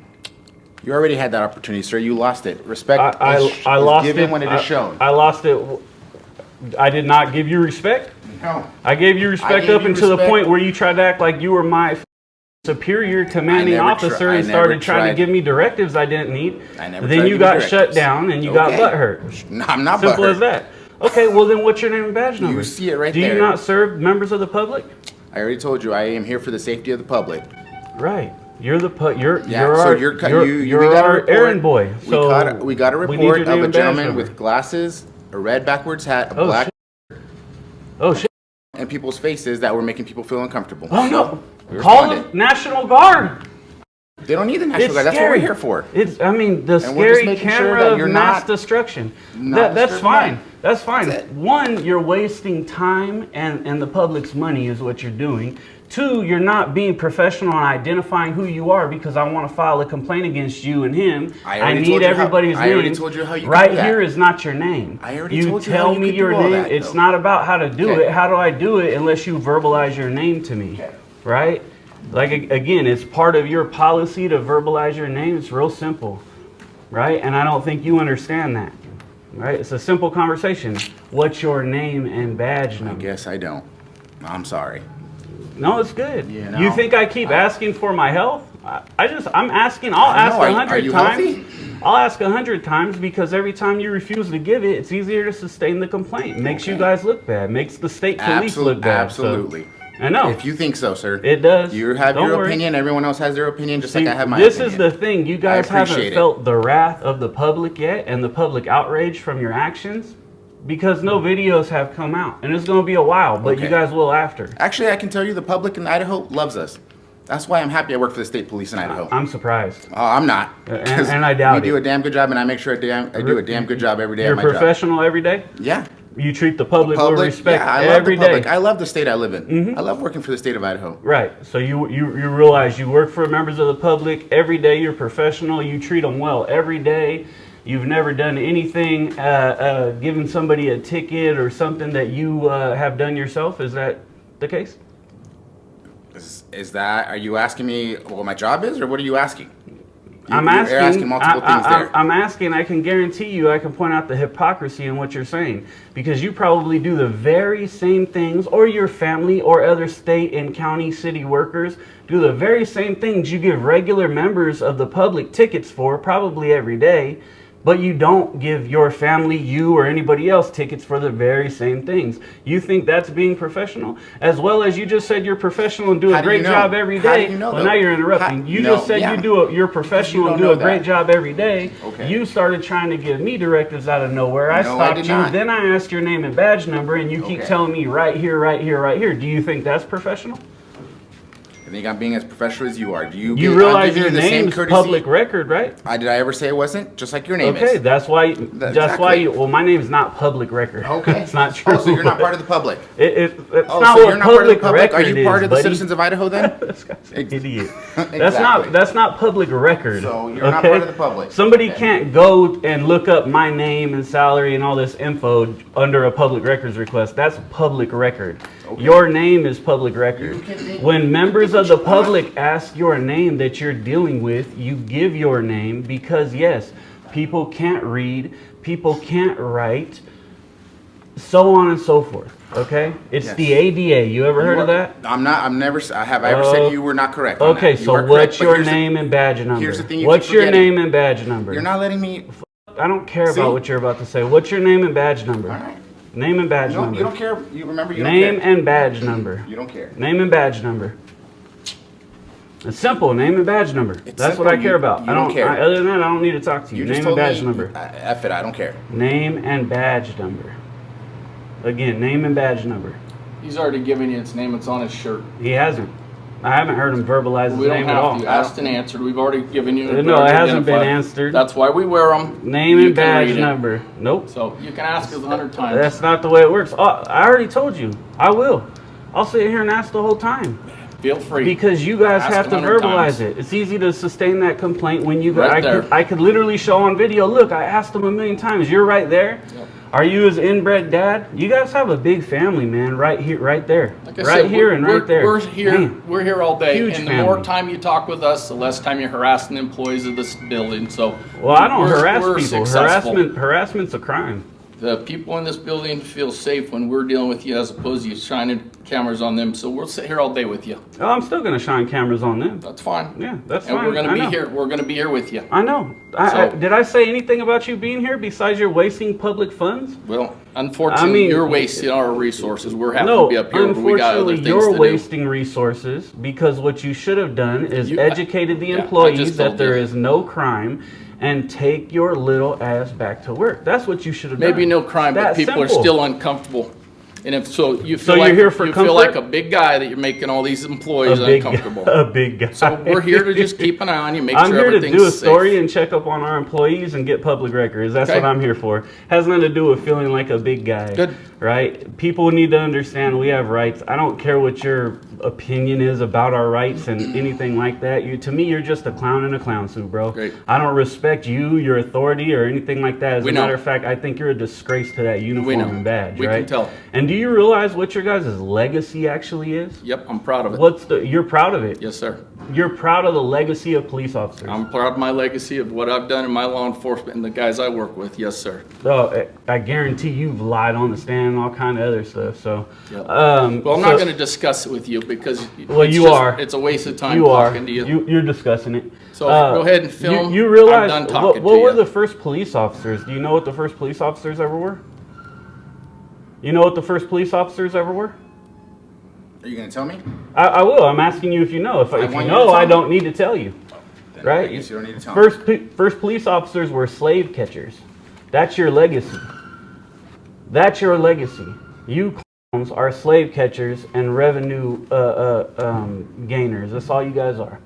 You already had that opportunity, sir. You lost it. Respect I is lost given it when it is shown. I lost it. I did not give you respect. No. I gave you respect up until the point where you tried to act like you were my superior commanding officer and started trying to give me directives I didn't need. Then you got shut down and you got butthurt. No, I'm not Simple butthurt. as that. Okay, well then what's your name and badge number? You see it right there. Do you not serve members of the public? I already told you I am here for the safety of the public. Right. You're the you're we got our errand boy. So we got a report of a gentleman with glasses, a red backwards hat, a black shit. And people's faces that were making people feel uncomfortable. Oh no! Call the National Guard. They don't need the National Guard. That's what we're here for. It's the and scary camera of mass destruction. That's fine. That's fine. One, you're wasting time and the public's money is what you're doing. Two, you're not being professional in identifying who you are because I want to file a complaint against you and him. I need everybody's name. I already told you how you right here is not your name. I already told you how tell you me could your do all name. that, It's though. not about how to do it. How do I do it unless you verbalize your name to me? Right? Like, again, it's part of your policy to verbalize your name. It's real simple. Right? And I don't think you understand that. Right? It's a simple conversation. What's your name and badge number? I guess I don't. I'm sorry. No, it's good. You know, you think I keep asking for my health? I'm asking. I'll ask 100 times. I'll ask 100 times because every time you refuse to give it, it's easier to sustain the complaint. Makes you guys look bad. Makes the state police look bad. Absolutely. So, I know. If you think so, sir. It does. You have your opinion. Everyone else has their opinion, just like I have my opinion. This is the thing. You guys haven't felt the wrath of the public yet and the public outrage from your actions because no videos have come out. And it's going to be a while, but you guys will after. Actually, I can tell you the public in Idaho loves us. That's why I'm happy I work for the state police in Idaho. I'm surprised. Oh, I'm not. And I doubt it. We do a damn good job, and I make sure I do a damn good job every day You're at my job. You're professional every day? Yeah. You treat the public with respect every day. I love the state I live in. I love working for the state of Idaho. Right. So you realize you work for members of the public every day. You're professional. You treat them well every day. You've never done anything, given somebody a ticket or something that you have done yourself. Is that the case? Are you asking me what my job is, or what are you asking? You're asking multiple things there. I'm asking, I can guarantee you I can point out the hypocrisy in what you're saying. Because you probably do the very same things, or your family or other state and county city workers do the very same things you give regular members of the public tickets for, probably every day. But you don't give your family, you, or anybody else tickets for the very same things. You think that's being professional? As well as you just said you're professional and do a great job every day. How do you know well, now you're interrupting. You just said you're professional and do a great job every day. Okay. You started trying to give me directives out of nowhere. I stopped you. Then I asked your name and badge number, and you keep telling me right here, right here, right here. Do you think that's professional? I think I'm being as professional as you are. Do you realize your name's public record, right? Did I ever say it wasn't? Just like your name is. Okay, that's why. Well, my name's not public record. Okay, it's not true. Oh, so you're not part of the public. It's not so what you're not part of the public. Are you part of the citizens of Idaho then? This guy's an idiot. Exactly. That's not public record. So you're not part of the public. Somebody can't go and look up my name and salary and all this info under a public records request. That's public record. Okay. Your name is public record. When members of the public ask your name that you're dealing with, you give your name because, yes, people can't read, people can't write, so on and so forth. Okay? It's the ADA. You ever heard of that? Have I ever said you were not correct? Okay, so what's your name and badge number? Here's the thing what's your name and badge number? You're not letting me... I don't care about what you're about to say. What's your name and badge number? All right. Name and badge number. You don't care. You remember you name don't care. and badge number. You don't care. Name and badge number. It's simple. Name and badge number. That's simple. what I care about. You don't care. Other than that, I don't need to talk to you. Name and badge number. F it. I don't care. Name and badge number. Again, name and badge number. He's already given you its name. It's on his shirt. He hasn't. I haven't heard him verbalize his We don't name at all. have to. Asked and answered. We've already given you. No, it hasn't been answered. That's why we wear them. Name and badge number. Nope. So you can ask us 100 times. That's not the way it works. Oh, I already told you. I will. I'll sit here and ask the whole time. Feel free. Because you guys Ask have to 100 verbalize times. it. It's easy to sustain that complaint when you Right I could literally show on video. Look, I asked them a million times. You're right there. Yep. Are you his inbred dad? You guys have a big family, man. Right here, right there. Like I right said, here and right there. We're here. Man. We're here all day. Huge and the family. more time you talk with us, the less time you're harassing the employees of this building. So well, I don't harass we're people. Successful. Harassment's a crime. The people in this building feel safe when we're dealing with you as opposed to you shining cameras on them. So we'll sit here all day with you. Oh, I'm still gonna shine cameras on them. That's fine. Yeah, that's and fine. we're gonna I be know. here. We're gonna be here with you. I know. Did I say anything about you being here besides you're wasting public funds? Well, unfortunately, you're wasting our resources. We're having to be up here. Unfortunately, We got other things you're to wasting resources because what you should have done is educated the employees that there is no crime and take your little ass back to work. That's what you should have done. Maybe no crime, but people are still uncomfortable. And if so, you feel like you're here for you comfort? feel like a big guy that you're making all these employees uncomfortable. A big guy. So we're here to just keep an eye on you, make I'm sure here to everything's do a safe. story and check up on our employees and get public records. That's what I'm here for. Has nothing to do with feeling like a big guy. Good. Right? People need to understand we have rights. I don't care what your opinion is about our rights and anything like that. To me, you're just a clown in a clown suit, bro. Great. I don't respect you, your authority, or anything like that. As a matter of fact, I think you're a disgrace to that uniform and badge. We right? can tell. And do you realize what your guys' legacy actually is? Yep, I'm proud of it. You're proud of it? Yes, sir. You're proud of the legacy of police officers? I'm proud of my legacy of what I've done in my law enforcement and the guys I work with. Yes, sir. Oh, I guarantee you've lied on the stand and all kind of other stuff. So, yep. Well, I'm not going to discuss it with you because it's a waste of time talking to you. You're discussing it. So go ahead and film. You realize I'm done talking what were the first police officers? Do you know what the first police officers ever were? You know what the first police officers ever were? Are you going to tell me? I will. I'm asking you if you know. If you know, I don't need to tell you. Then right? I guess you don't need to tell me. First police officers were slave catchers. That's your legacy. That's your legacy. You clowns are slave catchers and revenue gainers. That's all you guys are.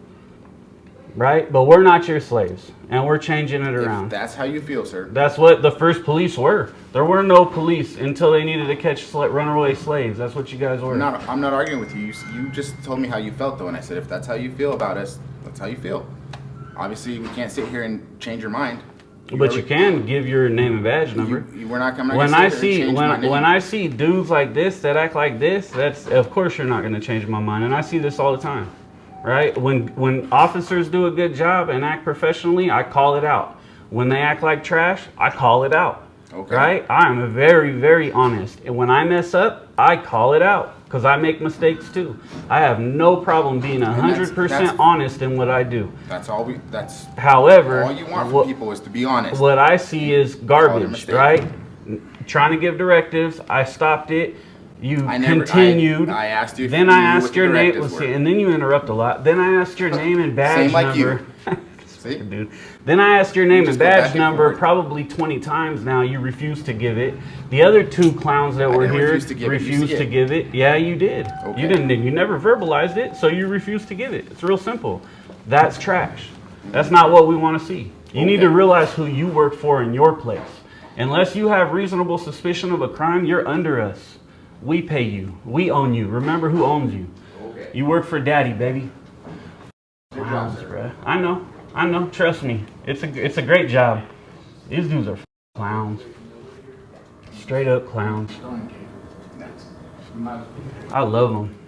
Right? But we're not your slaves. And we're changing it around. If that's how you feel, sir. That's what the first police were. There were no police until they needed to catch runaway slaves. That's what you guys were. I'm not arguing with you. You just told me how you felt, though. And I said, if that's how you feel about us, that's how you feel. Obviously, we can't sit here and change your mind. But you can give your name and badge number. We're not coming. When I see dudes like this that act like this, that's of course you're not going to change my mind. And I see this all the time, right? When officers do a good job and act professionally, I call it out. When they act like trash, I call it out. Okay. Right? I am very, very honest. And when I mess up, I call it out because I make mistakes too. I have no problem being 100% honest in what I do. However, all you want from people is to be honest. What I see is garbage, right? Trying to give directives. I stopped it. You continued. I asked you. Then I asked your name. And then you interrupt a lot. Then I asked your name and badge number. You. See? Dude. Then I asked your name and badge number probably 20 times now. You refused to give it. The other two clowns that were here refused to give it. Yeah, you did. Okay. You didn't. You never verbalized it, so you refused to give it. It's real simple. That's trash. That's not what we want to see. You need to realize who you work for in your place. Unless you have reasonable suspicion of a crime, you're under us. We pay you. We own you. Remember who owns you. Okay. You work for daddy, baby. Clowns, bro. I know. Trust me. It's a great job. These dudes are clowns. Straight up clowns. I love them.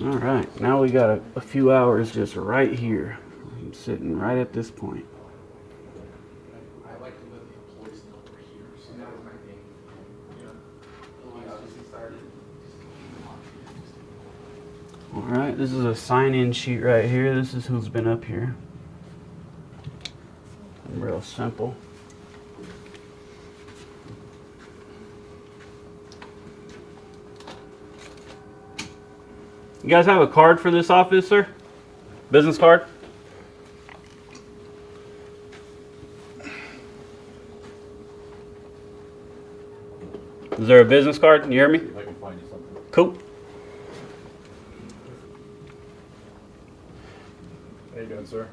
All right. Now we got a few hours just right here. I'm sitting right at this point. Alright, this is a sign-in sheet right here. This is who's been up here. Real simple. You guys have a card for this office, sir? Business card? Is there a business card? You hear me? I can find you something. Cool. How you doing, sir?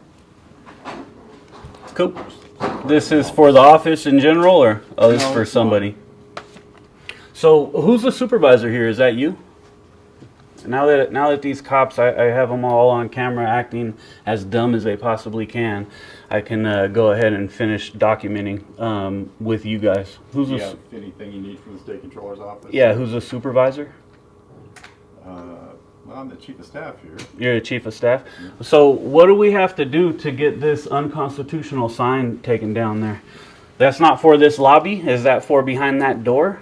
Cool. This is for the office in general, or oh, this is for somebody? So, who's the supervisor here? Is that you? Now that these cops, I have them all on camera acting as dumb as they possibly can, I can go ahead and finish documenting with you guys. Who's anything you need from the state controller's office? Yeah, who's the supervisor? Well, I'm the chief of staff here. You're the chief of staff? Mm-hmm. So what do we have to do to get this unconstitutional sign taken down there? That's not for this lobby? Is that for behind that door?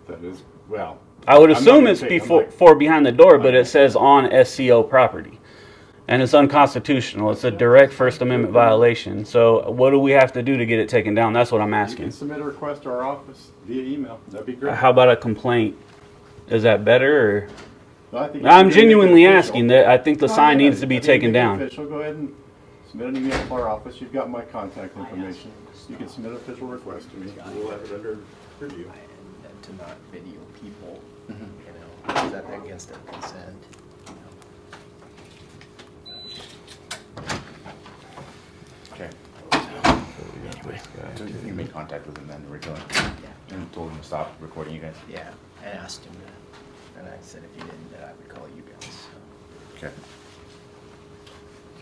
That is, well... I would assume it's for behind the door, but it says on SCO property. And it's unconstitutional. It's a direct First Amendment violation. So what do we have to do to get it taken down? That's what I'm asking. You can submit a request to our office via email. That'd be great. How about a complaint? Is that better? Or? Well, I'm genuinely asking that. I think the sign needs to be taken down. Official, go ahead and submit an email to our office. You've got my contact information. You can submit an official request to me. We'll have it under review. To not video people, you know, is that against their consent? Okay. Anyway, so you made contact with him then originally? Yeah. And told him to stop recording you guys? Yeah, I asked him to, and I said if you didn't, that I would call you guys. So. Okay.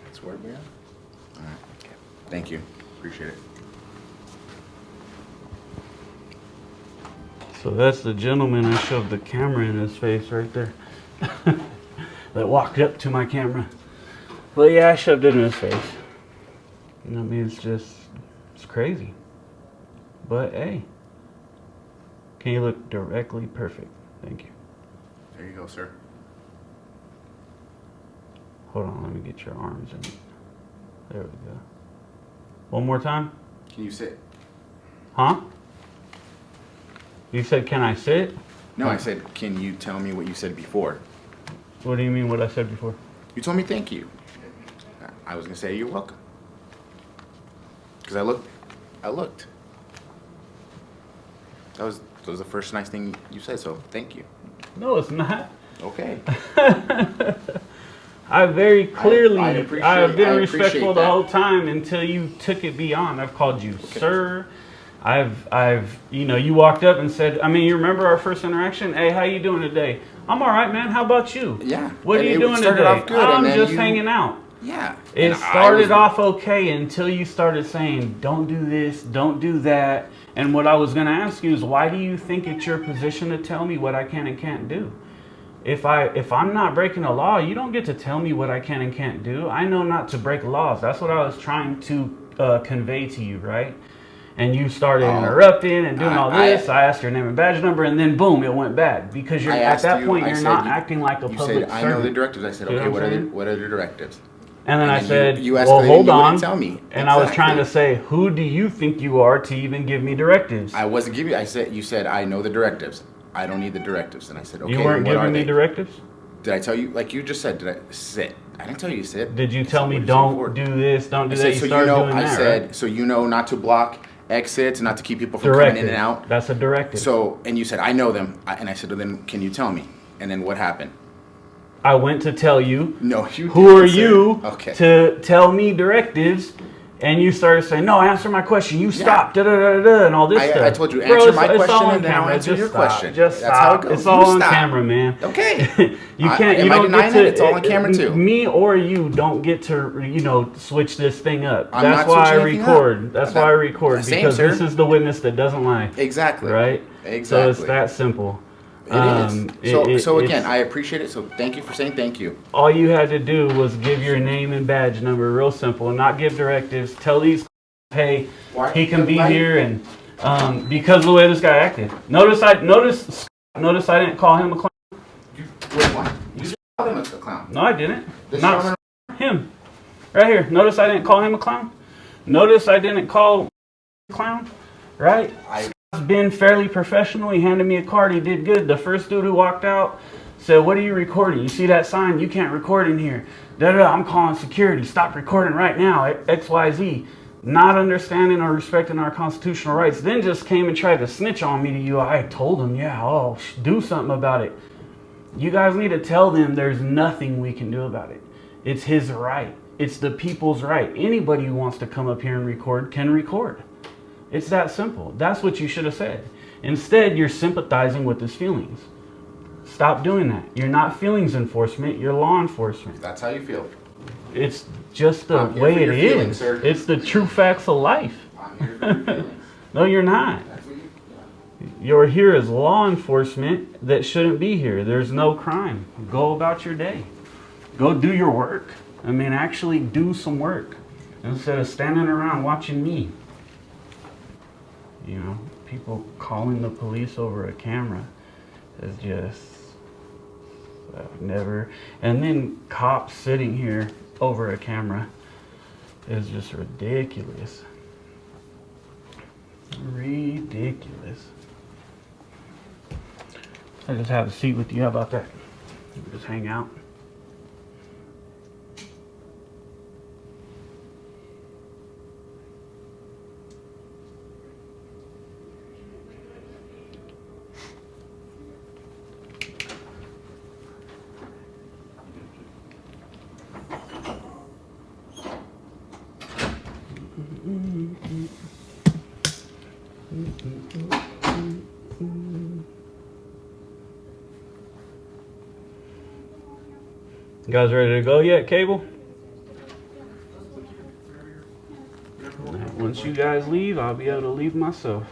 That's where we are. All right. Okay. Thank you. Appreciate it. So that's the gentleman I shoved the camera in his face right there. That walked up to my camera. Well, yeah, I shoved it in his face. And I mean, it's crazy. But hey, can you look directly perfect? Thank you. There you go, sir. Hold on, let me get your arms in. There we go. One more time. Can you sit? Huh? You said, can I sit? No, I said, can you tell me what you said before? What do you mean what I said before? You told me thank you. I was going to say you're welcome. Because I looked. That was the first nice thing you said, so thank you. No, it's not. Okay. I very clearly, I've been respectful the that. whole time until you took it beyond. I've called you sir. I've, you know, you walked up and said, I mean, you remember our first interaction? Hey, how you doing today? I'm all right, man. How about you? Yeah. What are you doing today? I'm just hanging out. Yeah. It started off okay until you started saying, don't do this, don't do that. And what I was going to ask you is, why do you think it's your position to tell me what I can and can't do? If I'm not breaking a law, you don't get to tell me what I can and can't do. I know not to break laws. That's what I was trying to convey to you, right? And you started interrupting and doing all this. I asked your name and badge number, and then boom, it went bad because you're at that point you're not acting like a public servant. You said, I know the directives. I said, okay, what are the directives? And then I said, well, hold on. Tell me. And I was trying to say, who do you think you are to even give me directives? I wasn't giving you. You said, I know the directives. I don't need the directives. And I said, okay, you weren't giving me directives? Did I tell you, like you just said, did I sit? I didn't tell you to sit. Did you tell me don't do this, don't do that? You started doing that, right? So you know not to block exits, not to keep people from coming in and out. That's a directive. So, and you said, I know them. And I said, well, then can you tell me? And then what happened? I went to tell you. No, you didn't. Who are you to tell me directives? And you started saying, no, answer my question. You stop, and all this stuff. I told you, answer my question, and then I'll answer your question. Just stop. That's how it goes. It's all on camera, man. Okay. You can't. Am I denying that? It's all on camera too. Me or you don't get to, switch this thing up. That's why I record. That's why I record, because this is the witness that doesn't lie. Exactly. Right. Exactly. So it's that simple. It is. So again, I appreciate it. So thank you for saying thank you. All you had to do was give your name and badge number, real simple, and not give directives. Tell these, hey, he can be here, and because of the way this guy acted. Notice I didn't call him a clown. Wait, what? You called him a clown? No, I didn't. Not him. Right here. Notice I didn't call him a clown. Notice I didn't call him a clown. Right. Been fairly professional. He handed me a card. He did good. The first dude who walked out said, what are you recording? You see that sign? You can't record in here. I'm calling security. Stop recording right now. XYZ. Not understanding or respecting our constitutional rights. Then just came and tried to snitch on me to you. I told him, yeah, do something about it. You guys need to tell them there's nothing we can do about it. It's his right. It's the people's right. Anybody who wants to come up here and record can record. It's that simple. That's what you should have said. Instead, you're sympathizing with his feelings. Stop doing that. You're not feelings enforcement, you're law enforcement. That's how you feel. It's just the way it is. It's the true facts of life. I'm here for your feelings. No, you're not. You're here as law enforcement that shouldn't be here. There's no crime. Go about your day. Go do your work. I mean, actually do some work instead of standing around watching me. You know, people calling the police over a camera is just, I've never, and then cops sitting here over a camera is just ridiculous. Ridiculous. I just have a seat with you. How about that? We just hang out. You guys ready to go yet, Cagle? Once you guys leave, I'll be able to leave myself.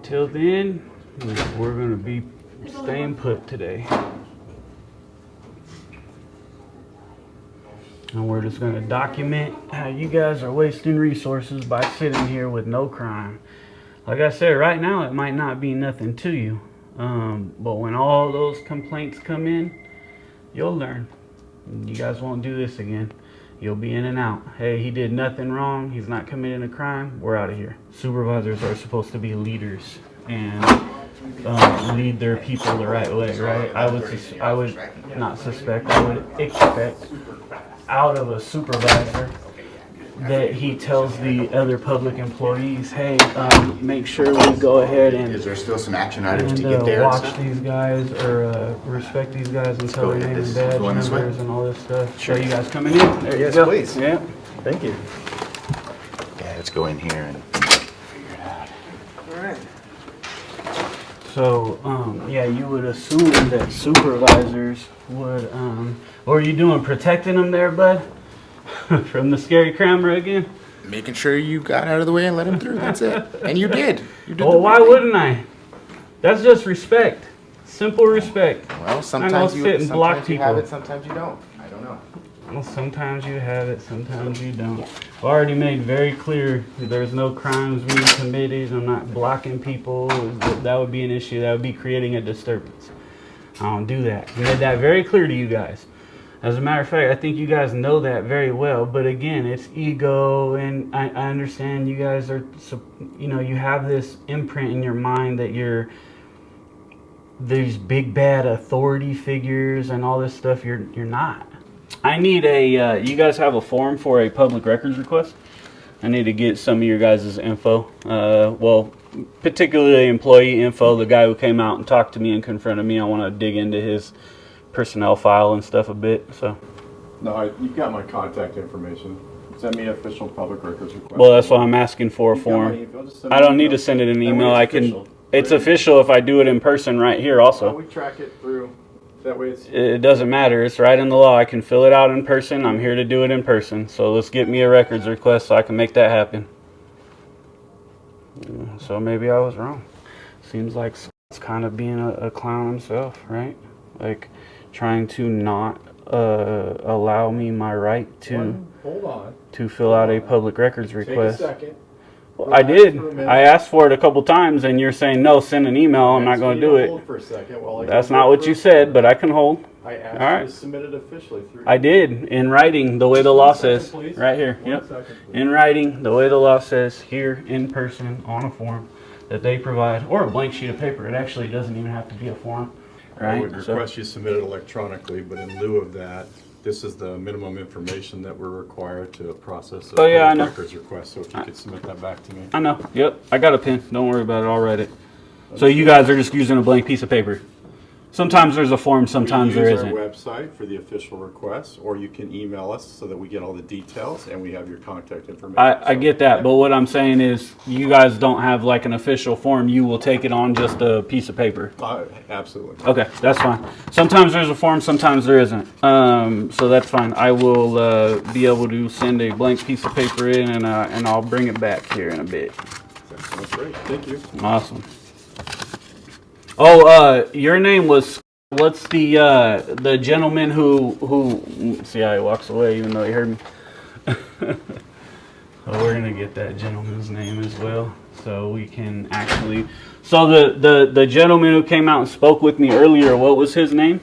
Till then, we're going to be staying put today. And we're just going to document how you guys are wasting resources by sitting here with no crime. Like I said, right now it might not be nothing to you. But when all those complaints come in, you'll learn. You guys won't do this again. You'll be in and out. Hey, he did nothing wrong. He's not committing a crime. We're out of here. Supervisors are supposed to be leaders and lead their people the right way, right? I would not suspect, I would expect out of a supervisor that he tells the other public employees, hey, make sure we go ahead and... Is there still some action items to get there? Watch these guys, or respect these guys until their name and badge numbers and all this stuff. Sure. So you guys coming in? There you go. Please. Yeah. Thank you. Yeah, let's go in here and figure it out. All right. So, yeah, you would assume that supervisors would, what are you doing, protecting them there, bud? From the scary camera again? Making sure you got out of the way and let him through. That's it. And you did. You did. Well, why wouldn't I? That's just respect. Simple respect. Well, sometimes you sit and block have people. it, sometimes you don't. I don't know. Well, sometimes you have it, sometimes you don't. I've already made very clear that there's no crimes being committed. I'm not blocking people. That would be an issue. That would be creating a disturbance. I don't do that. I made that very clear to you guys. As a matter of fact, I think you guys know that very well. But again, it's ego, and I understand you guys are, you know, you have this imprint in your mind that you're these big bad authority figures and all this stuff. You're not. I need a, you guys have a form for a public records request? I need to get some of your guys' info. Well, particularly employee info, the guy who came out and talked to me and confronted me. I want to dig into his personnel file and stuff a bit. So. No, you've got my contact information. Send me an official public records request. Well, that's what I'm asking for a form. I don't need to send it an email. I can. It's official if I do it in person right here also. We track it through. That way it's... It doesn't matter. It's right in the law. I can fill it out in person. I'm here to do it in person. So let's get me a records request so I can make that happen. So maybe I was wrong. Seems like Scott's kind of being a clown himself, right? Like trying to not allow me my right to fill out a public records request. Take a second. Well, I did. I asked for it a couple times, and you're saying no. Send an email. I'm not going to do it. Hold for a second while I That's not what you said, but I can hold. I asked All right. you to submit it officially through. I did in writing, the way the law says. Please. Right here. One Yep. second, please. In writing, the way the law says here in person on a form that they provide, or a blank sheet of paper. It actually doesn't even have to be a form. Right. I would request you submit it electronically, but in lieu of that, this is the minimum information that we're required to process a I know. records request. So if you could submit that back to me. I know. Yep. I got a pen. Don't worry about it. I'll write it. So you guys are just using a blank piece of paper. Sometimes there's a form, sometimes there isn't. We use our website for the official requests, or you can email us so that we get all the details and we have your contact information. I get that, but what I'm saying is you guys don't have like an official form. You will take it on just a piece of paper. Absolutely. Okay, that's fine. Sometimes there's a form, sometimes there isn't. So that's fine. I will be able to send a blank piece of paper in, and I'll bring it back here in a bit. That sounds great. Thank you. Awesome. Oh, your name was, what's the gentleman who see how he walks away even though he heard me. Oh, we're gonna get that gentleman's name as well, so we can actually. So the gentleman who came out and spoke with me earlier, what was his name?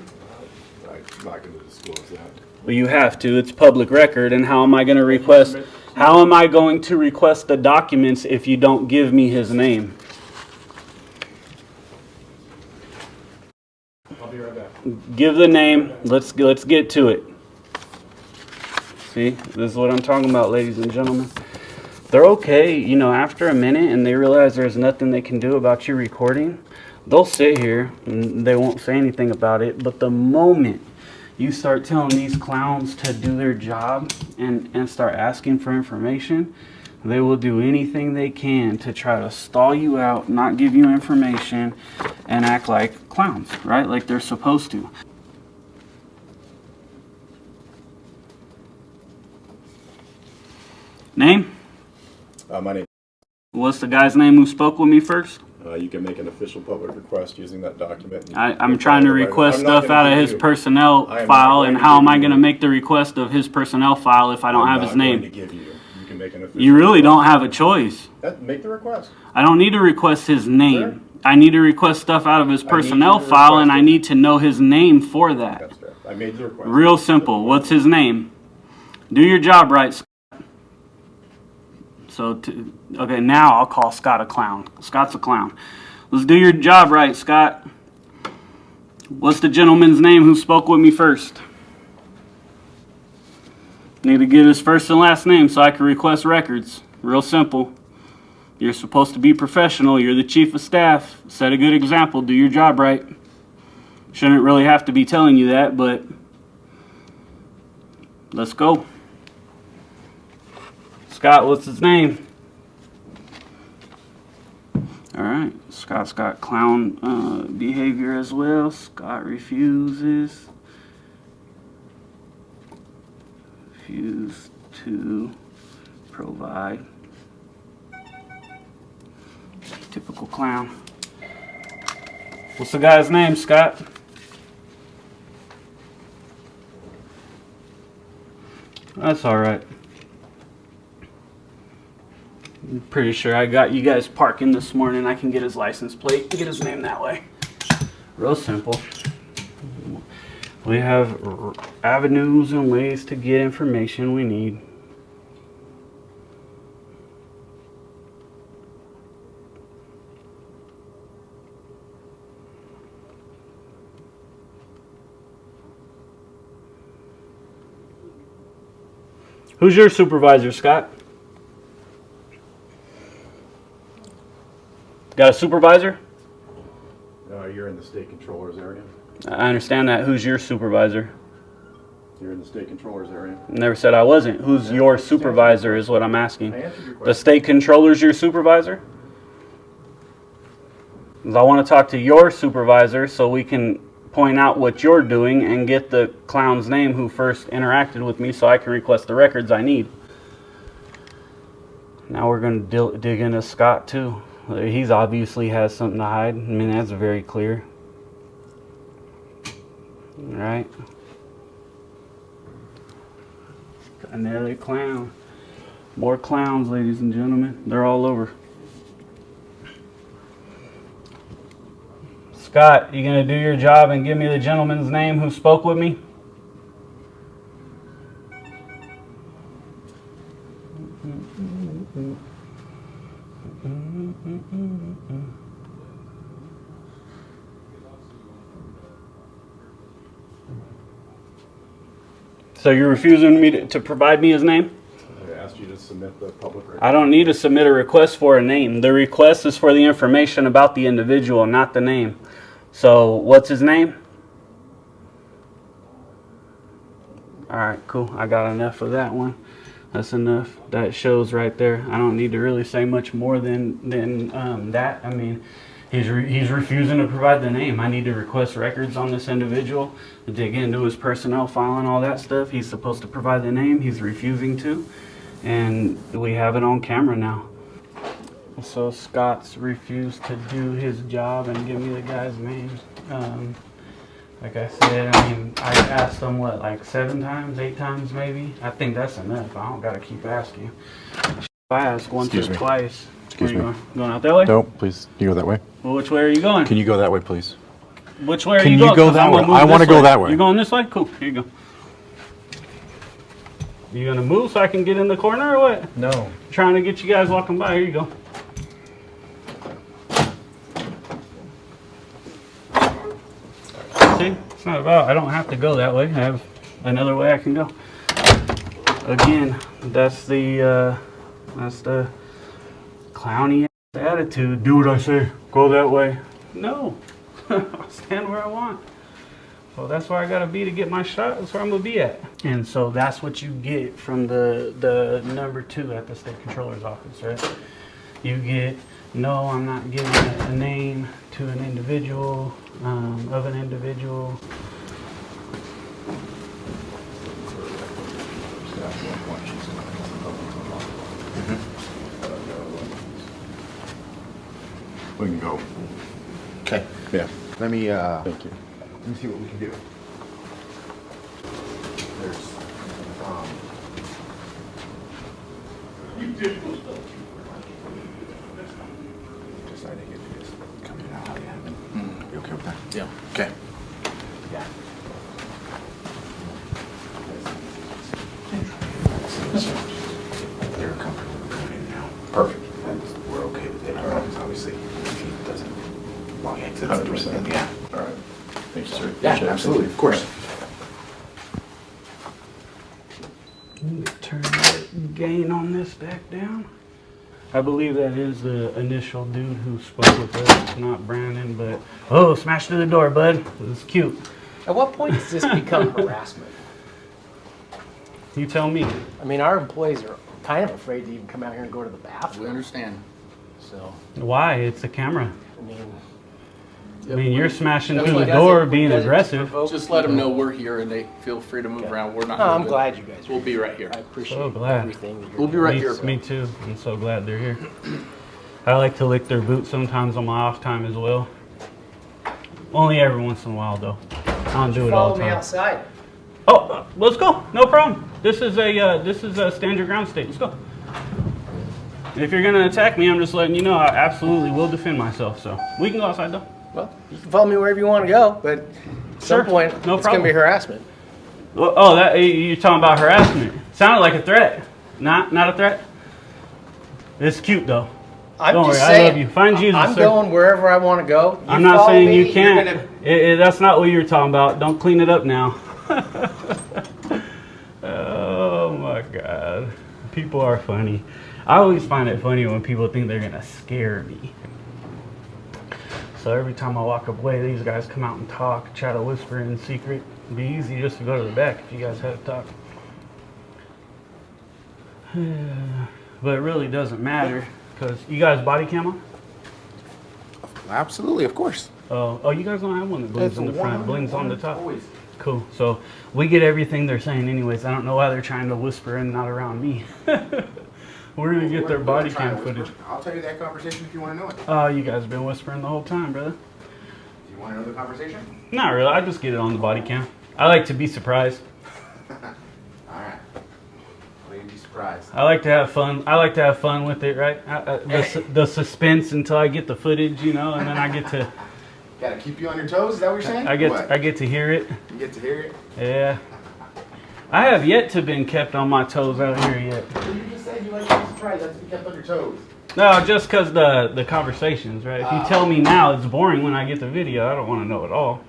I'm not going to disclose that. Well, you have to. It's public record. And how am I going to request? How am I going to request the documents if you don't give me his name? I'll be right back. Give the name. Let's get to it. See, this is what I'm talking about, ladies and gentlemen. They're okay, you know, after a minute and they realize there's nothing they can do about you recording, they'll sit here and they won't say anything about it. But the moment you start telling these clowns to do their job and start asking for information, they will do anything they can to try to stall you out, not give you information, and act like clowns, right? Like they're supposed to. Name? My name. What's the guy's name who spoke with me first? You can make an official public request using that document. I'm trying to request stuff out of his personnel file, and how am I going to make the request of his personnel file if I don't have his name? You can make an official. You really don't have a choice. Make the request. I don't need to request his name. Sure. I need to request stuff out of his personnel file, and I need to know his name for that. That's fair. I made the request. Real simple. What's his name? Do your job right, Scott. So, okay, now I'll call Scott a clown. Scott's a clown. Let's do your job right, Scott. What's the gentleman's name who spoke with me first? Need to get his first and last name so I can request records. Real simple. You're supposed to be professional. You're the chief of staff. Set a good example. Do your job right. Shouldn't really have to be telling you that, but let's go. Scott, what's his name? Alright, Scott's got clown behavior as well. Scott refuses. Refuse to provide. Typical clown. What's the guy's name, Scott? That's alright. I'm pretty sure I got you guys parking this morning. I can get his license plate and get his name that way. Real simple. We have avenues and ways to get information we need. Who's your supervisor, Scott? Got a supervisor? You're in the state controller's area. I understand that. Who's your supervisor? You're in the state controller's area. Never said I wasn't. Who's your supervisor is what I'm asking. I answered your question. The state controller's your supervisor? 'Cause I want to talk to your supervisor so we can point out what you're doing and get the clown's name who first interacted with me so I can request the records I need. Now we're going to dig into Scott too. He's obviously has something to hide. I mean, that's very clear. All right. Another clown. More clowns, ladies and gentlemen. They're all over. Scott, you gonna do your job and give me the gentleman's name who spoke with me? So you're refusing me to provide me his name? I asked you to submit the public record. I don't need to submit a request for a name. The request is for the information about the individual, not the name. So what's his name? All right, cool. I got enough of that one. That's enough. That shows right there. I don't need to really say much more than that. I mean, he's refusing to provide the name. I need to request records on this individual, dig into his personnel file and all that stuff. He's supposed to provide the name. He's refusing to, and we have it on camera now. So Scott's refused to do his job and give me the guy's name. Like I said, I mean, I asked him, what, like 7 times, 8 times maybe? I think that's enough. I don't got to keep asking. If I ask once or twice. Excuse me. Going out that way? No, please. Can you go that way? Well, which way are you going? Can you go that way, please? Which way are Can you you going? go that way? I want to go that way. You going this way? Cool. Here you go. You going to move so I can get in the corner or what? No. I'm trying to get you guys walking by. Here you go. See? It's not about, I don't have to go that way. I have another way I can go. Again, that's the clowny attitude. Do what I say. Go that way. No. I'll stand where I want. Well, that's where I gotta be to get my shot. That's where I'm gonna be at. And so that's what you get from the number 2 at the state controller's office, right? You get, no, I'm not giving a name to an individual, of an individual. We can go. Okay. Yeah. Let me, Thank you. let me see what we can do. There's, decided to get this coming out. You okay with that? Yeah. Okay. Yeah. They're comfortable with coming in now. Perfect. We're okay with it. Obviously, if he doesn't long exit. 100%. Yeah. All right. Thank you, sir. Yeah, absolutely. Of course. Turn that gain on this back down. I believe that is the initial dude who spoke with us, not Brandon, but oh, smash through the door, bud. It's cute. At what point does this become harassment? You tell me. I mean, our employees are kind of afraid to even come out here and go to the We bathroom. understand. So, Why? It's a camera. I mean, You're smashing That's through what the does door, it. being Does it aggressive. provoke- Just let them know we're here and they feel free to move around. We're not. No, I'm moving. glad you guys are We'll be right here. I appreciate So glad. everything that you're We'll be doing. right here. Me too. I'm so glad they're here. I like to lick their boots sometimes on my off time as well. Only every once in a while though. I don't do it all Follow the me time. outside. Oh, let's go. No problem. This is a stand your ground state. Let's go. If you're gonna attack me, I'm just letting you know I absolutely will defend myself. So we can go outside though. Well, you can follow me wherever you want to go, but at some Sure, point, no it's going to problem. be harassment. Oh, that you're talking about harassment? Sounded like a threat. Not a threat. It's cute though. I'm Don't just worry, saying, I love you. Find Jesus, I'm sir. going wherever I want to go. You I'm not follow saying me, you you're can't. gonna- That's not what you're talking about. Don't clean it up now. Oh my God. People are funny. I always find it funny when people think they're gonna scare me. So every time I walk away, these guys come out and talk, try to whisper in secret. It'd be easy just to go to the back if you guys had to talk. But it really doesn't matter because you guys body cam on? Absolutely, of course. Oh, you guys don't have one that blinks It's on the front, blinks on the top. Always. Cool. So we get everything they're saying anyways. I don't know why they're trying to whisper and not around me. We're gonna get their body cam footage. I'll tell you that conversation if you want to know it. Oh, you guys have been whispering the whole time, brother. Do you want to know the conversation? Not really. I just get it on the body cam. I like to be surprised. All right. Well, you'd be surprised. I like to have fun. I like to have fun with it, right? The suspense until I get the footage, you know, and then I get to. Gotta keep you on your toes. Is that what you're saying? I get to hear it. You get to hear it. Yeah. I have yet to been kept on my toes out here yet. You just said you like to be surprised. You have to be kept on your toes. No, just because the conversations, right? If you tell me now it's boring when I get the video, I don't want to know at all.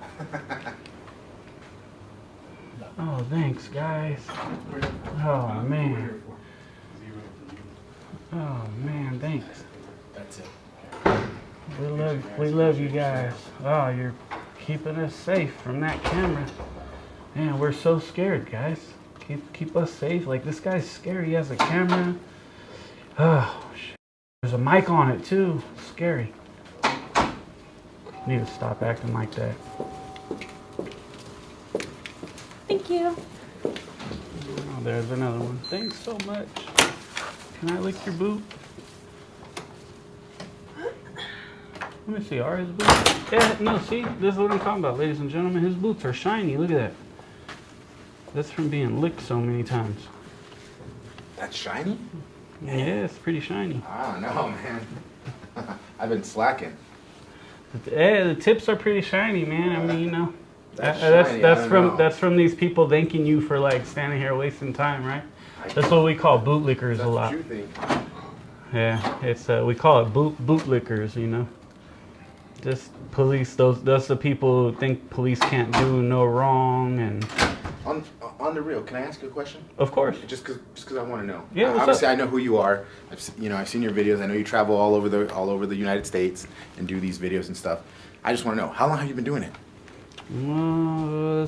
Oh, thanks, guys. Oh, man. Oh, man, thanks. That's it. We love you guys. Oh, you're keeping us safe from that camera. Man, we're so scared, guys. Keep us safe. Like, this guy's scary. He has a camera. Oh, shit. There's a mic on it, too. Scary. Need to stop acting like that. Thank you. Oh, there's another one. Thanks so much. Can I lick your boot? Let me see, are his boots? Yeah, no, see, this is what I'm talking about, ladies and gentlemen. His boots are shiny, look at that. That's from being licked so many times. That's shiny? Yeah, it's pretty shiny. I don't know, man. I've been slacking. Yeah, the tips are pretty shiny, man. I mean, you know. That's That's from these people thanking you for like standing here wasting time, right? That's what we call bootlickers a lot. What you think. Yeah, it's we call it bootlickers, you know. Just police, those the people who think police can't do no wrong. And on the real, can I ask you a question? Of course. Just cause I want to know. Yeah, obviously I know who you are. I've seen your videos. I know you travel all over the United States and do these videos and stuff. I just want to know, how long have you been doing it?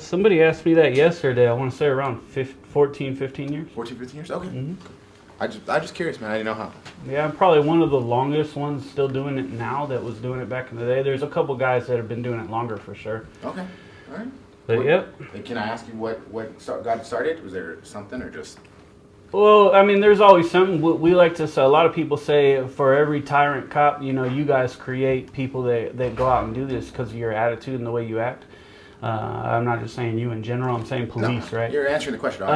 Somebody asked me that yesterday. I want to say around 14, 15 years. 14, 15 years? Okay. Mm-hmm. I'm just curious, man. I didn't know how. Yeah, I'm probably one of the longest ones still doing it now that was doing it back in the day. There's a couple guys that have been doing it longer for sure. Okay. All right. But yep. Can I ask you what got started? Was there something or just? Well, I mean, there's always something. We like to say, a lot of people say for every tyrant cop, you know, you guys create people that go out and do this because of your attitude and the way you act. I'm not just saying you in general. I'm saying police, right? You're answering the question.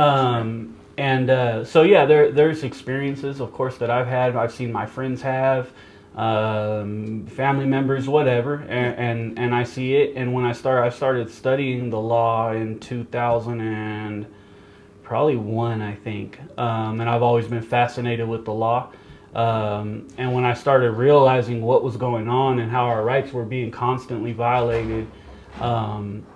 So yeah, there's experiences, of course, that I've had. I've seen my friends have, family members, whatever, and I see it. And when I started studying the law in 2001, I think, and I've always been fascinated with the law. And when I started realizing what was going on and how our rights were being constantly violated,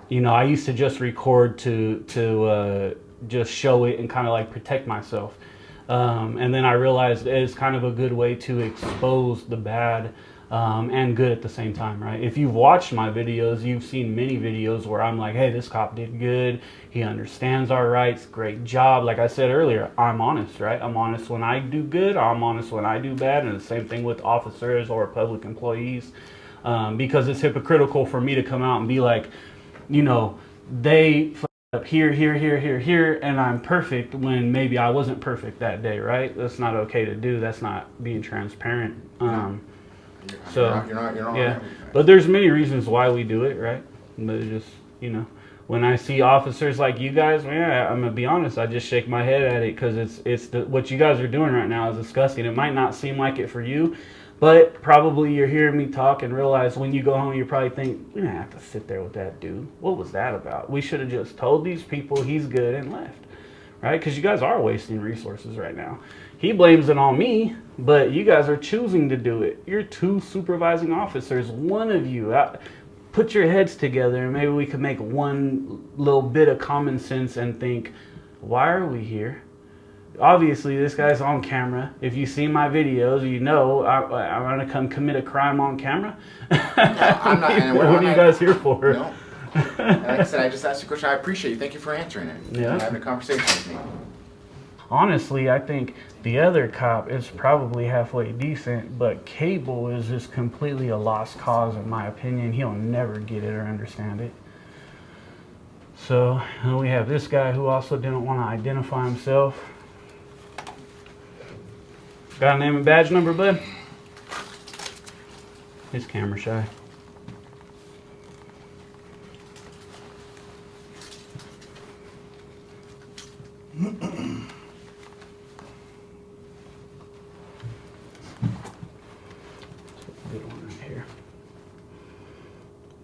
you know, I used to just record to just show it and kind of like protect myself. And then I realized it's kind of a good way to expose the bad and good at the same time, right? If you've watched my videos, you've seen many videos where I'm like, hey, this cop did good. He understands our rights. Great job. Like I said earlier, I'm honest, right? I'm honest when I do good. I'm honest when I do bad. And the same thing with officers or public employees. Because it's hypocritical for me to come out and be like, you know, they up here, and I'm perfect when maybe I wasn't perfect that day, right? That's not okay to do. That's not being transparent. You're not yeah. But there's many reasons why we do it, right? But it's just, you know, when I see officers like you guys, man, I'm gonna be honest, I just shake my head at it because what you guys are doing right now is disgusting. It might not seem like it for you, but probably you're hearing me talk and realize when you go home, you probably think, we don't have to sit there with that dude. What was that about? We should have just told these people he's good and left, right? Because you guys are wasting resources right now. He blames it on me, but you guys are choosing to do it. You're two supervising officers. One of you, put your heads together and maybe we could make one little bit of common sense and think, why are we here? Obviously, this guy's on camera. If you see my videos, you know I'm going to come commit a crime on camera. No, I'm not. And what are you guys here for? No. Like I said, I just asked you a question. I appreciate you. Thank you for answering it. Yeah. And having a conversation with me. Honestly, I think the other cop is probably halfway decent, but Cagle is just completely a lost cause in my opinion. He'll never get it or understand it. So, and we have this guy who also didn't want to identify himself. Got a name and badge number, bud? He's camera shy. Good one right here.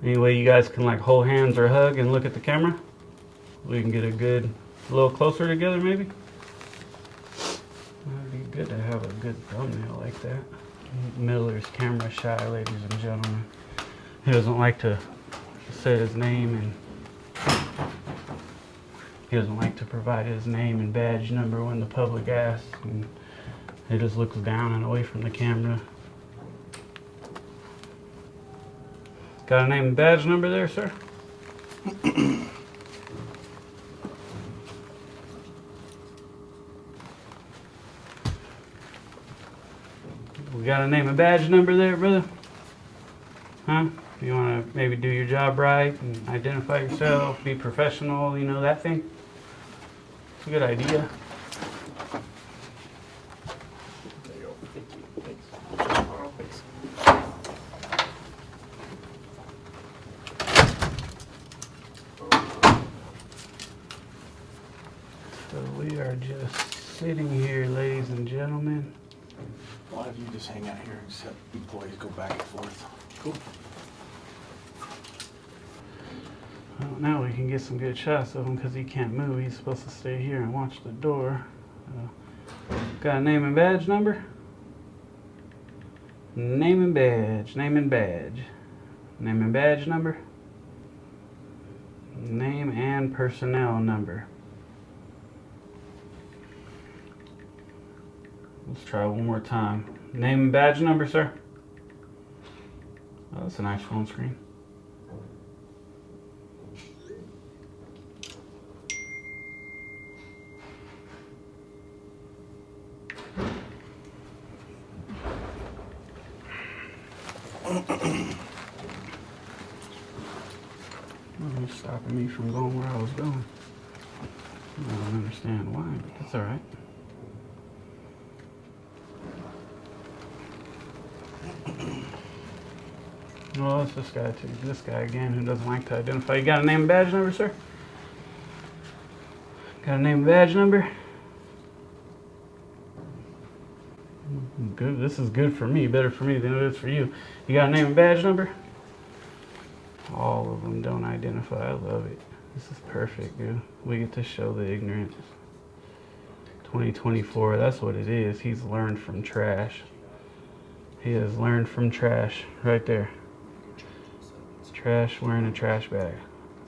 Anyway, you guys can like hold hands or hug and look at the camera. We can get a little closer together maybe. It'd be good to have a good thumbnail like that. Miller's camera shy, ladies and gentlemen. He doesn't like to say his name and he doesn't like to provide his name and badge number when the public asks, and he just looks down and away from the camera. Got a name and badge number there, sir? We got a name and badge number there, brother? Huh? You want to maybe do your job right and identify yourself, be professional, you know, that thing? It's a good idea. There you go. Thank you. Thanks. So we are just sitting here, ladies and gentlemen. A lot of you just hang out here, except employees go back and forth. Cool. Well, now we can get some good shots of him because he can't move. He's supposed to stay here and watch the door. Got a name and badge number? Name and badge. Name and badge. Name and badge number? Name and personnel number. Let's try one more time. Name and badge number, sir? Oh, that's a nice phone screen. Who's stopping me from going where I was going? I don't understand why, but that's all right. Well, it's this guy too. This guy again who doesn't like to identify. You got a name and badge number, sir? Got a name and badge number? Good. This is good for me. Better for me than it is for you. You got a name and badge number? All of them don't identify. I love it. This is perfect, dude. We get to show the ignorance. 2024, that's what it is. He's learned from trash. He has learned from trash right there. Trash wearing a trash bag.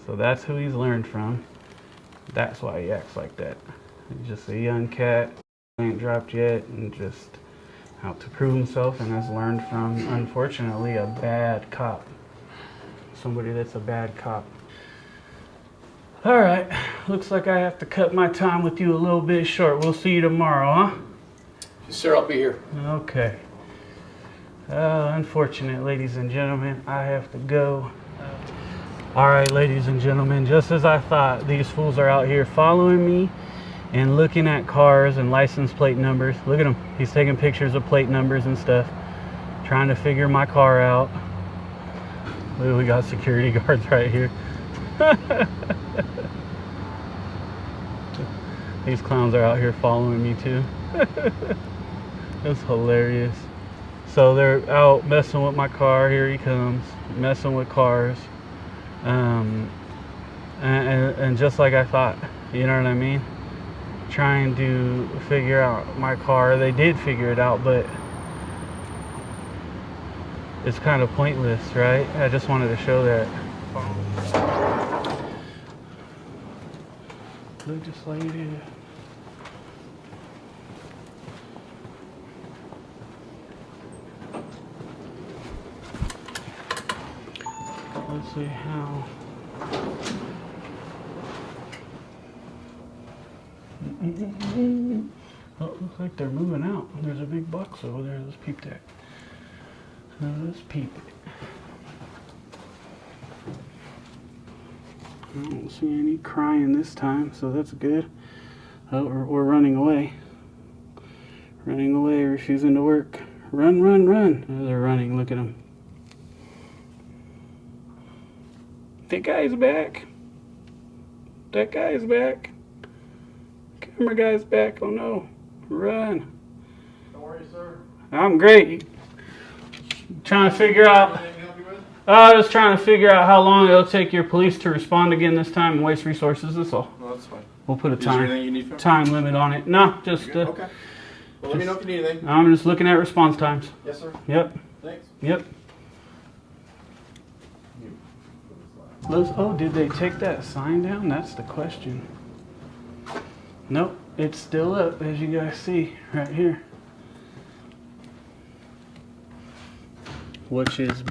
So that's who he's learned from. That's why he acts like that. He's just a young cat, ain't dropped yet, and just out to prove himself, and has learned from, unfortunately, a bad cop. Somebody that's a bad cop. All right, looks like I have to cut my time with you a little bit short. We'll see you tomorrow, huh? Yes, sir, I'll be here. Okay. Unfortunate, ladies and gentlemen, I have to go. All right, ladies and gentlemen, just as I thought, these fools are out here following me and looking at cars and license plate numbers. Look at him. He's taking pictures of plate numbers and stuff, trying to figure my car out. Look, we got security guards right here. These clowns are out here following me too. That's hilarious. So they're out messing with my car. Here he comes, messing with cars. And just like I thought, you know what I mean? Trying to figure out my car. They did figure it out, but it's kind of pointless, right? I just wanted to show that. Look just like it is. Let's see how. Oh, it looks like they're moving out. There's a big box over there. Let's peep that. Let's peep it. I don't see any crying this time, so that's good. Oh, we're running away. Running away, refusing to work. Run, run, run. Oh, they're running. Look at them. That guy's back. That guy's back. Camera guy's back. Oh no. Run. How are you, sir? I'm great. Trying to figure out. I was trying to figure out how long it'll take your police to respond again this time and waste resources. That's all. No, that's fine. We'll put a Is there anything you need from me? time limit on it. No, just Okay. Well, let me know if you need anything. I'm just looking at response times. Yes, sir. Yep. Thanks. Yep. Oh, did they take that sign down? That's the question. Nope, it's still up, as you guys see right here. Which is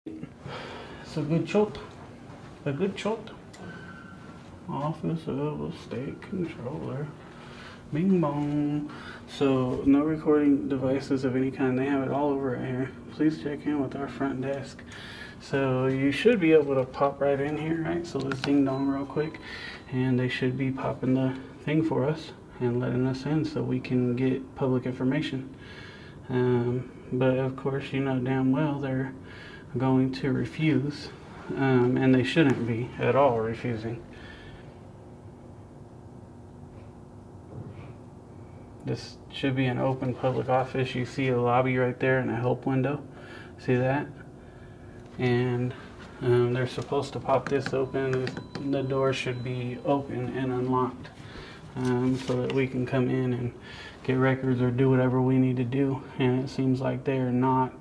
it's a good shot. A good shot. Office of State Controller. Bing bong. So, no recording devices of any kind. They have it all over right here. Please check in with our front desk. So, you should be able to pop right in here, right? So, let's ding dong real quick. And they should be popping the thing for us and letting us in so we can get public information. But, of course, you know damn well they're going to refuse. And they shouldn't be at all refusing. This should be an open public office. You see a lobby right there and a help window. See that? And they're supposed to pop this open. The door should be open and unlocked so that we can come in and get records or do whatever we need to do. And it seems like they're not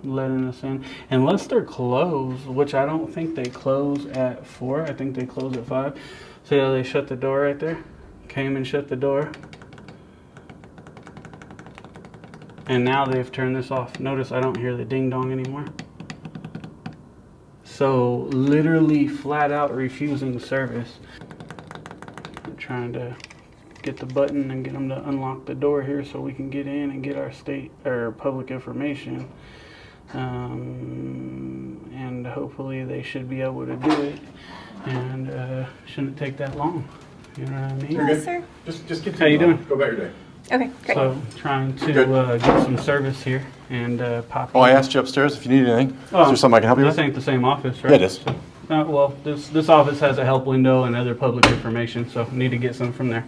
letting us in. Unless they're closed, which I don't think they close at 4. I think they close at 5. See how they shut the door right there? Came and shut the door. And now they've turned this off. Notice I don't hear the ding dong anymore. So literally flat out refusing service. I'm trying to get the button and get them to unlock the door here so we can get in and get our state or public information. And hopefully they should be able to do it. And shouldn't take that long. You know what I mean? You're good. sir. Just get How you doing? Go about your day. Okay, great. So trying to get some service here and pop. Oh, I asked you upstairs if you need anything. Oh, Is there something I can help you with? This ain't the same office, right? Yeah, it is. So, well, this office has a help window and other public information, so need to get some from there.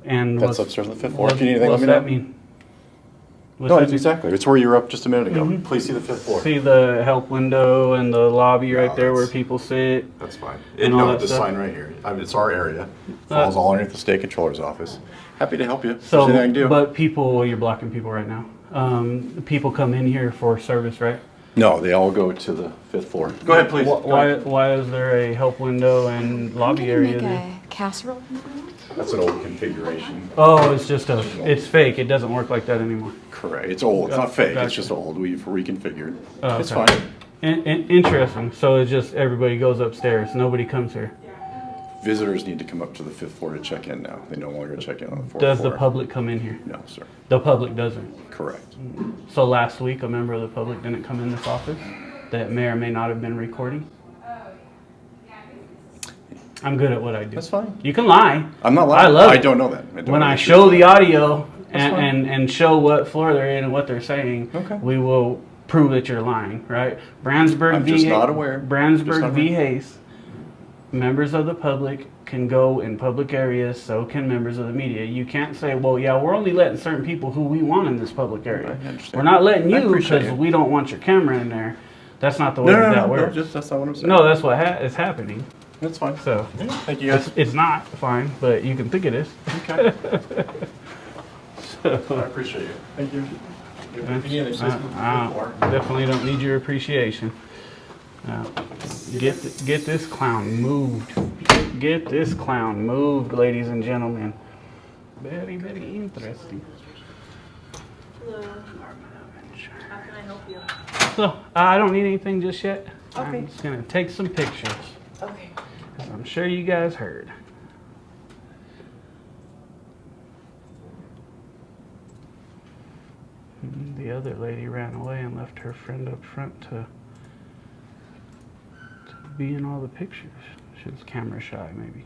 And That's upstairs on the 5th floor. If you need anything, let what's me know. that mean? What's No, that that's mean? exactly. It's where you were up just a minute ago. Mhm. Please see the 5th floor. See the help window and the lobby right there where that's- people sit. That's fine. And all No, that the stuff. sign right here. I mean, it's our area. Falls all underneath the state controller's office. Happy to help you. If So, there's anything I can do. but people, you're blocking people right now. People come in here for service, right? No, they all go to the 5th floor. Go ahead, please. Go ahead. Why is there a help window and lobby area there? Casserole. That's an old configuration. Oh, it's fake. It doesn't work like that anymore. Correct. It's old. It's not fake. Gotcha. It's just old. We've reconfigured. Oh, It's okay. fine. Interesting. So it's just everybody goes upstairs. Nobody comes here. Visitors need to come up to the 5th floor to check in now. They no longer check in on the 4th Does floor. the public come in here? No, sir. The public doesn't. Correct. So last week, a member of the public didn't come in this office that may or may not have been recording. I'm good at what I do. That's fine. You can lie. I'm not lying. I love I it. don't know that. I don't When know I the show truth. the audio That's fine. and show what floor they're in and what they're saying, Okay. we will prove that you're lying, right? Brandsburg I'm v. just not aware. Just Brandsburg not v. aware. Hayes. Members of the public can go in public areas, so can members of the media. You can't say, well, yeah, we're only letting certain people who we want in this public area. I understand. We're not letting I you appreciate because it. we don't want your camera in there. That's not the way No, that works. that's not what I'm saying. No, that's what is happening. That's fine. So Thank you, guys. it's not fine, but you can think it is. Okay. So, I appreciate you. Thank you. If you need anything, please come to the 5th floor. definitely don't need your appreciation. Get this clown moved. Get this clown moved, ladies and gentlemen. Very, very interesting. Hello. How can I help you? So, I don't need anything just yet. Okay. I'm just going to take some pictures. Okay. 'Cause I'm sure you guys heard. The other lady ran away and left her friend up front to be in all the pictures. She was camera shy, maybe.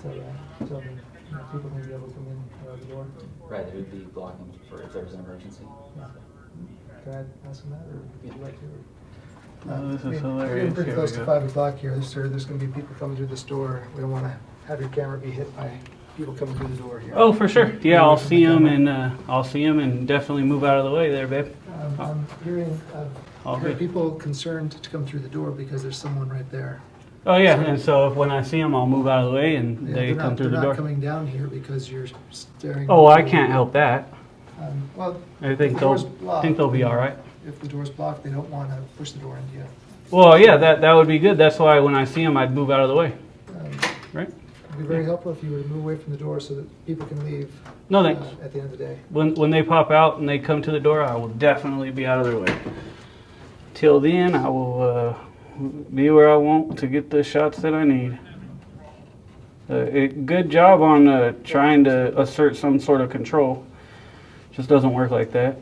So people may be able to come in the door. Right, it would be blocking for if there was an emergency. Can I ask them that, or would you like to? Oh, this is We're getting hilarious. pretty Here close we to go. 5 o'clock here, sir. There's going to be people coming through this door. We don't want to have your camera be hit by people coming through the door here. Oh, for sure. Yeah, I'll see him and definitely move out of the way there, babe. I'm hearing All good. people concerned to come through the door because there's someone right there. Oh yeah, and so if when I see them, I'll move out of the way and Yeah, they they're come not- through the They're door. not coming down here because you're staring. Oh, I can't help that. Well, I think the door's they'll blocked. be all right. If the door's blocked, they don't want to push the door into you. Well, yeah, that would be good. That's why when I see them, I'd move out of the way. Right? It'd be very helpful if you were to move away from the door so that people can leave. No thanks. At the end of the day. When they pop out and they come to the door, I will definitely be out of their way. Till then, I will be where I want to get the shots that I need. Good job on trying to assert some sort of control. Just doesn't work like that.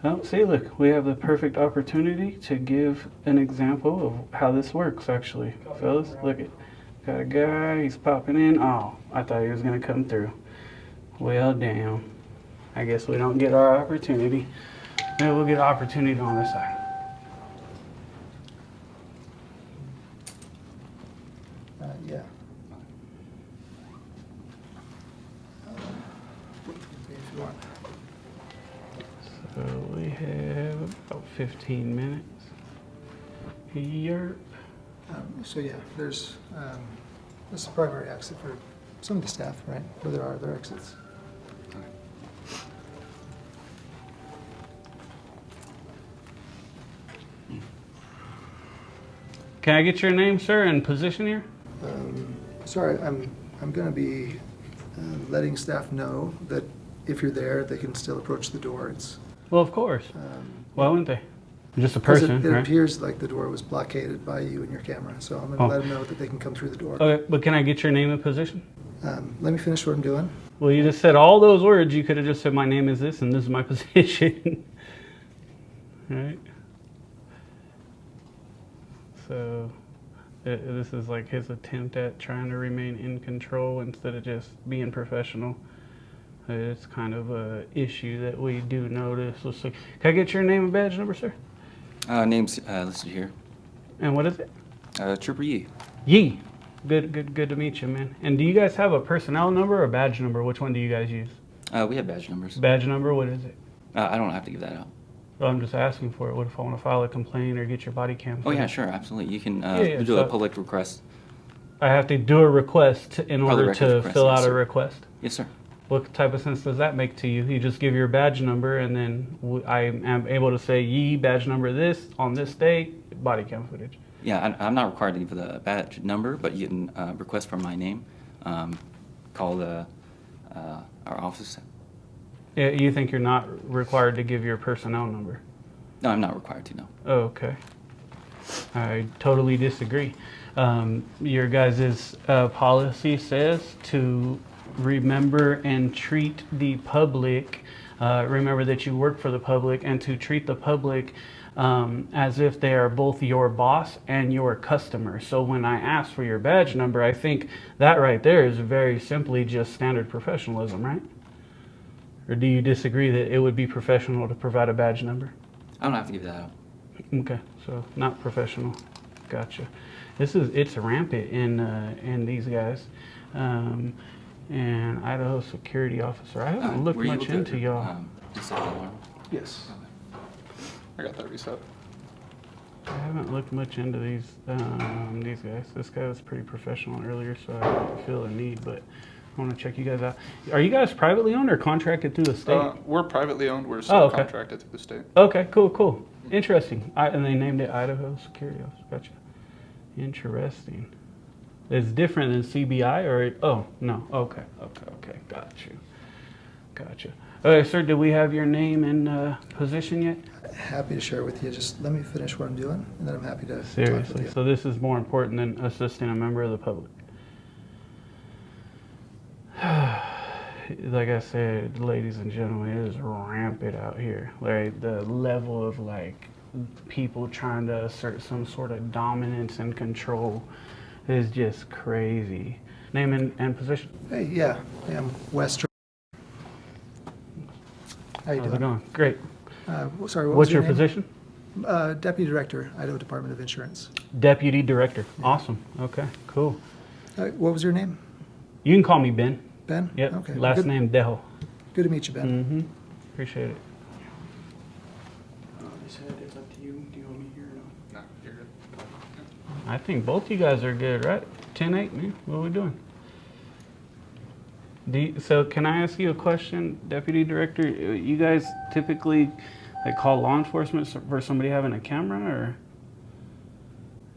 Well, see, look, we have the perfect opportunity to give an example of how this works, actually. Fellas, look it. Got a guy, he's popping in. Oh, I thought he was going to come through. Well, damn. I guess we don't get our opportunity. Maybe we'll get an opportunity on this side. Yeah. If you want. So we have about 15 minutes. Here. So yeah, there's this is the primary exit for some of the staff, right? Where there are other exits. Can I get your name, sir, and position here? Sorry, I'm going to be letting staff know that if you're there, they can still approach the door. It's well, of course. Why wouldn't they? I'm just a 'cause person, it right? appears like the door was blockaded by you and your camera, so I'm going to let them know that they can come through the door. Okay, but can I get your name and position? Let me finish what I'm doing. Well, you just said all those words. You could have just said my name is this and this is my position. Right? So this is like his attempt at trying to remain in control instead of just being professional. It's kind of a issue that we do notice. Let's see. Can I get your name and badge number, sir? Name's listed here. And what is it? Trooper Yee. Yee. Good to meet you, man. And do you guys have a personnel number or badge number? Which one do you guys use? We have badge numbers. Badge number, what is it? I don't have to give that out. Well, I'm just asking for it. What if I want to file a complaint or get your body cam? Oh yeah, sure, absolutely. You can do so a public request. I have to do a request in order to fill out a sir. request? Yes, sir. What type of sense does that make to you? You just give your badge number and then I am able to say, Yee, badge number this, on this date, body cam footage. Yeah, I'm not required to give the badge number, but you can request for my name, call our office. Yeah, you think you're not required to give your personnel number? No, I'm not required to, no. Oh, okay. I totally disagree. Your guys' policy says to remember and treat the public, remember that you work for the public, and to treat the public as if they are both your boss and your customer. So when I ask for your badge number, I think that right there is very simply just standard professionalism, right? Or do you disagree that it would be professional to provide a badge number? I don't have to give that out. Okay, so not professional. Gotcha. It's rampant in these guys. And Idaho security officer. I haven't looked much into y'all. Reset the alarm? Yes. I got that reset. I haven't looked much into these guys. This guy was pretty professional earlier, so I didn't feel the need, but I want to check you guys out. Are you guys privately owned or contracted through the state? We're privately owned. We're subcontracted through the state. Okay, cool. Interesting. And they named it Idaho Security Office. Gotcha. Interesting. It's different than CBI or oh no. Okay. Gotcha. Okay, sir, do we have your name and position yet? Happy to share with you. Just let me finish what I'm doing, and then I'm happy to talk with Seriously. you. So this is more important than assisting a member of the public. Like I said, ladies and gentlemen, it is rampant out here. Like the level of like people trying to assert some sort of dominance and control is just crazy. Name and position. Hey, yeah, I'm Wes Stratford. How you How's doing? it going? Great. Sorry, What's your name? position? Deputy Director, Idaho Department of Insurance. Deputy Director. Awesome. Okay, cool. What was your name? You can call me Ben. Ben? Yep. Okay. Last Good. name Deho. Good to meet you, Ben. Mm-hmm. Appreciate it. It's up to you. Do you want me here or no? No, you're good. I think both you guys are good, right? 10-8, man. What are we doing? So can I ask you a question, Deputy Director? You guys typically call law enforcement for somebody having a camera, or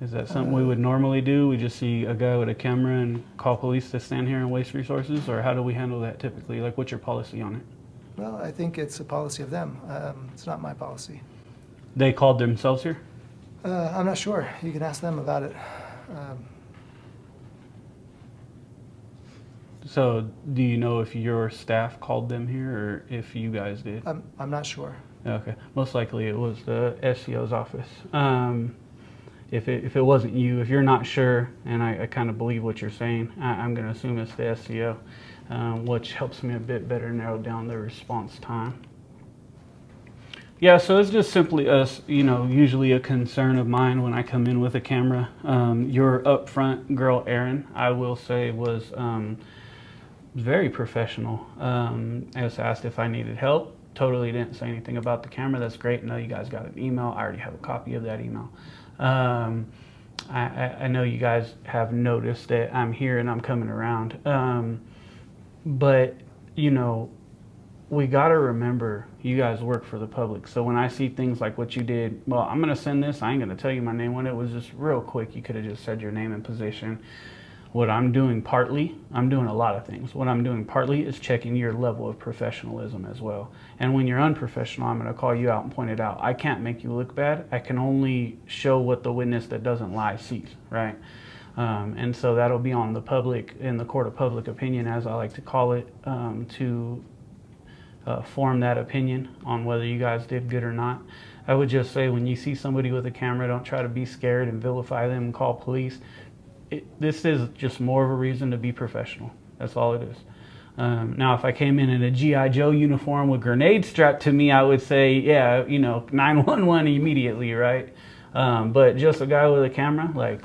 Is that something we would normally do? We just see a guy with a camera and call police to stand here and waste resources? Or how do we handle that typically? Like, what's your policy on it? Well, I think it's a policy of them. It's not my policy. They called themselves here? I'm not sure. You can ask them about it. So do you know if your staff called them here or if you guys did? I'm not sure. Okay. Most likely it was the SCO's office. If it wasn't you, if you're not sure, and I kind of believe what you're saying, I'm going to assume it's the SCO, which helps me a bit better narrow down the response time. Yeah, so it's just simply us, usually a concern of mine when I come in with a camera. Your upfront girl, Erin, I will say was very professional. I was asked if I needed help. Totally didn't say anything about the camera. That's great. No, you guys got an email. I already have a copy of that email. I know you guys have noticed that I'm here and I'm coming around. But, we got to remember you guys work for the public. So when I see things like what you did, well, I'm going to send this. I ain't going to tell you my name when it was just real quick. You could have just said your name and position. What I'm doing partly, I'm doing a lot of things. What I'm doing partly is checking your level of professionalism as well. And when you're unprofessional, I'm going to call you out and point it out. I can't make you look bad. I can only show what the witness that doesn't lie sees, right? And so that'll be on the public, in the court of public opinion, as I like to call it, to form that opinion on whether you guys did good or not. I would just say when you see somebody with a camera, don't try to be scared and vilify them and call police. This is just more of a reason to be professional. That's all it is. Now, if I came in a G.I. Joe uniform with grenades strapped to me, I would say, yeah, 911 immediately, right? But just a guy with a camera, like,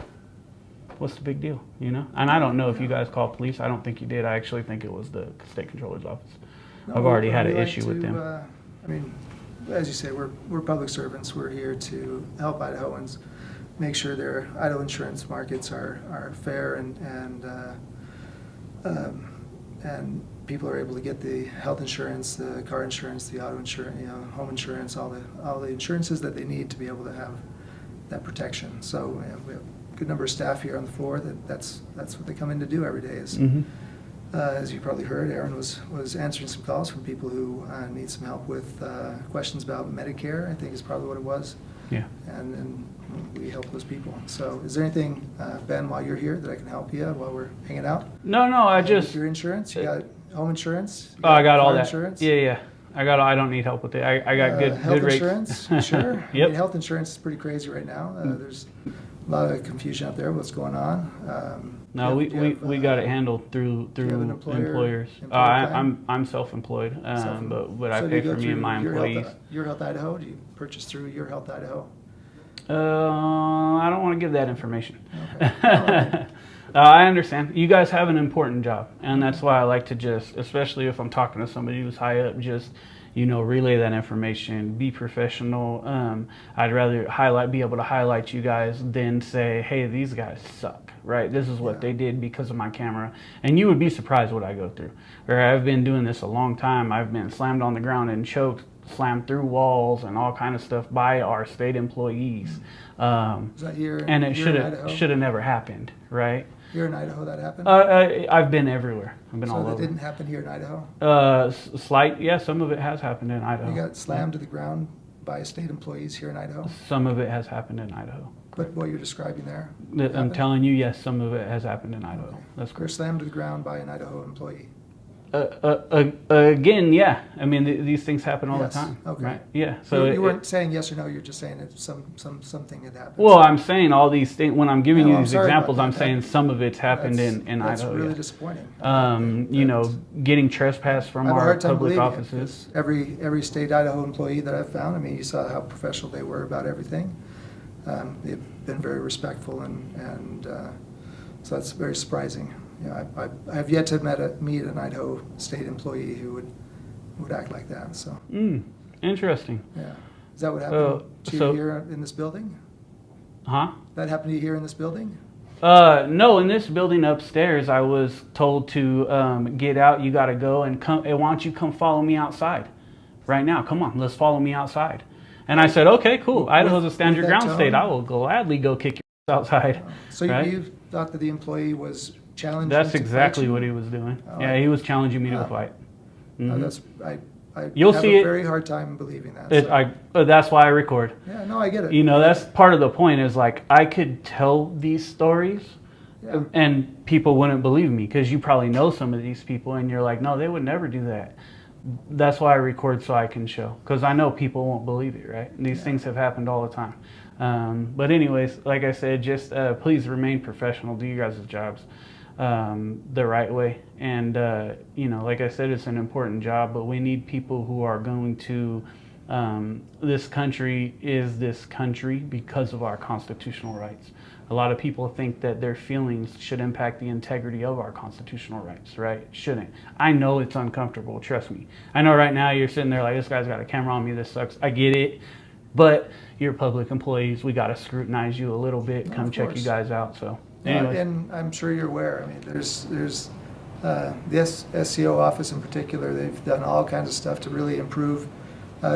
what's the big deal, And I don't know if you guys called police. I don't think you did. I actually think it was the state controller's office. No, I've already had an issue with them. I mean, as you say, we're public servants. We're here to help Idahoans make sure their Idaho insurance markets are fair and people are able to get the health insurance, the car insurance, the auto insurance, home insurance, all the insurances that they need to be able to have that protection. So we have a good number of staff here on the floor that's what they come in to do every day. Is as you probably heard, Erin was answering some calls from people who need some help with questions about Medicare, I think is probably what it was. Yeah. And we help those people. So is there anything, Ben, while you're here that I can help you while we're hanging out? No, I just... With your insurance? You got home insurance? I got all that. Insurance? Yeah. I don't need help with it. I got good rates. Health insurance? Sure. Yep. I mean, health insurance is pretty crazy right now. There's a lot of confusion out there. What's going on? No, we got it handled through employers. I'm self-employed, but I pay for me and my employees. Your Health Idaho? Do you purchase through Your Health Idaho? I don't want to give that information. Okay. All right. I understand. You guys have an important job, and that's why I like to just, especially if I'm talking to somebody who's high up, just relay that information, be professional. I'd rather be able to highlight you guys than say, hey, these guys suck, right? This is what they did because of my camera. And you would be surprised what I go through. I've been doing this a long time. I've been slammed on the ground and choked, slammed through walls and all kind of stuff by our state employees. Is that here? And it should have never happened, right? Here in Idaho that happened? I've been everywhere. I've been all over. So that didn't happen here in Idaho? Some of it has happened in Idaho. You got slammed to the ground by state employees here in Idaho? Some of it has happened in Idaho. But what you're describing there? I'm telling you, yes, some of it has happened in Idaho. Okay. That's correct. You're slammed to the ground by an Idaho employee? Again, yeah. I mean, these things happen all the time. Okay. Right? Yeah. So you weren't saying yes or no. You're just saying that something had happened. Well, I'm saying all these things. When I'm giving you these examples, I'm saying some of it's happened in Idaho. That's really disappointing. Getting trespassed from our public offices. Every state Idaho employee that I've found, I mean, you saw how professional they were about everything. They've been very respectful, and so that's very surprising. I have yet to meet an Idaho state employee who would act like that. So. Interesting. Yeah. Is that what happened to you here in this building? Huh? That happened to you here in this building? No, in this building upstairs, I was told to get out. You got to go and come. Why don't you come follow me outside right now? Come on, let's follow me outside. And I said, okay, cool. Idaho's a stand your ground state. I will gladly go kick your outside. So right? you thought that the employee was challenging That's to fight exactly you? what he was doing. Oh, Yeah, he was challenging me to a oh. fight. No, Mhm. I You'll have see a it. very hard time believing that. That's why I record. Yeah, no, I get it. You know, that's part of the point is like I could tell these stories Yeah. and people wouldn't believe me because you probably know some of these people and you're like, no, they would never do that. That's why I record so I can show because I know people won't believe it, right? And these things have happened all the time. But anyways, like I said, just please remain professional, do your guys' jobs the right way. And, you know, like I said, it's an important job, but we need people who are going to, this country is this country because of our constitutional rights. A lot of people think that their feelings should impact the integrity of our constitutional rights, right? It shouldn't. I know it's uncomfortable, trust me. I know right now you're sitting there like, this guy's got a camera on me, this sucks. I get it. But you're public employees, we got to scrutinize you a little bit, come check you guys out. So, anyways. And I'm sure you're aware. I mean, there's the SCO office in particular. They've done all kinds of stuff to really improve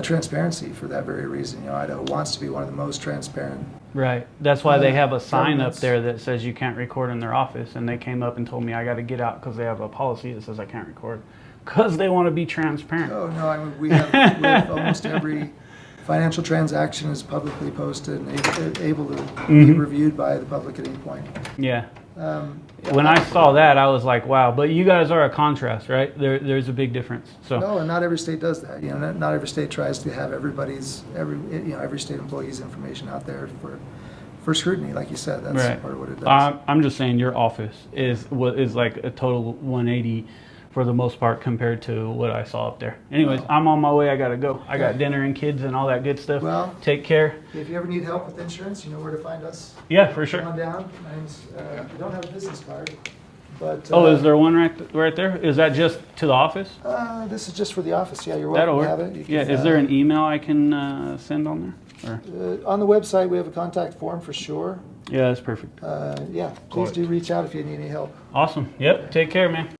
transparency for that very reason. You know, Idaho wants to be one of the most transparent. Right. That's why they have a sign up governments. there that says you can't record in their office. And they came up and told me I got to get out because they have a policy that says I can't record because they want to be transparent. Oh no, I mean we have almost every financial transaction is publicly posted and able to be reviewed by the public at any point. Yeah. When I saw that, I was like, wow. But you guys are a contrast, right? There's a big difference. So. No, and not every state does that. You know, not every state tries to have every state employee's information out there for scrutiny, like you said. That's right. part of what it does. I'm just saying your office is like a total 180 for the most part compared to what I saw up there. Anyways, I'm on my way. I got to go. I got dinner and kids and all that good stuff. Well, take care. If you ever need help with insurance, you know where to find us. Yeah, for sure. Come on down. We don't have a business card. But, is there one right there? Is that just to the office? This is just for the office. Yeah, you're welcome to have it. Yeah, is there an email I can send on there? Or? On the website, we have a contact form for sure. Yeah, that's perfect. Yeah, please do reach out if you need any help. Awesome. Yep. Take care, man.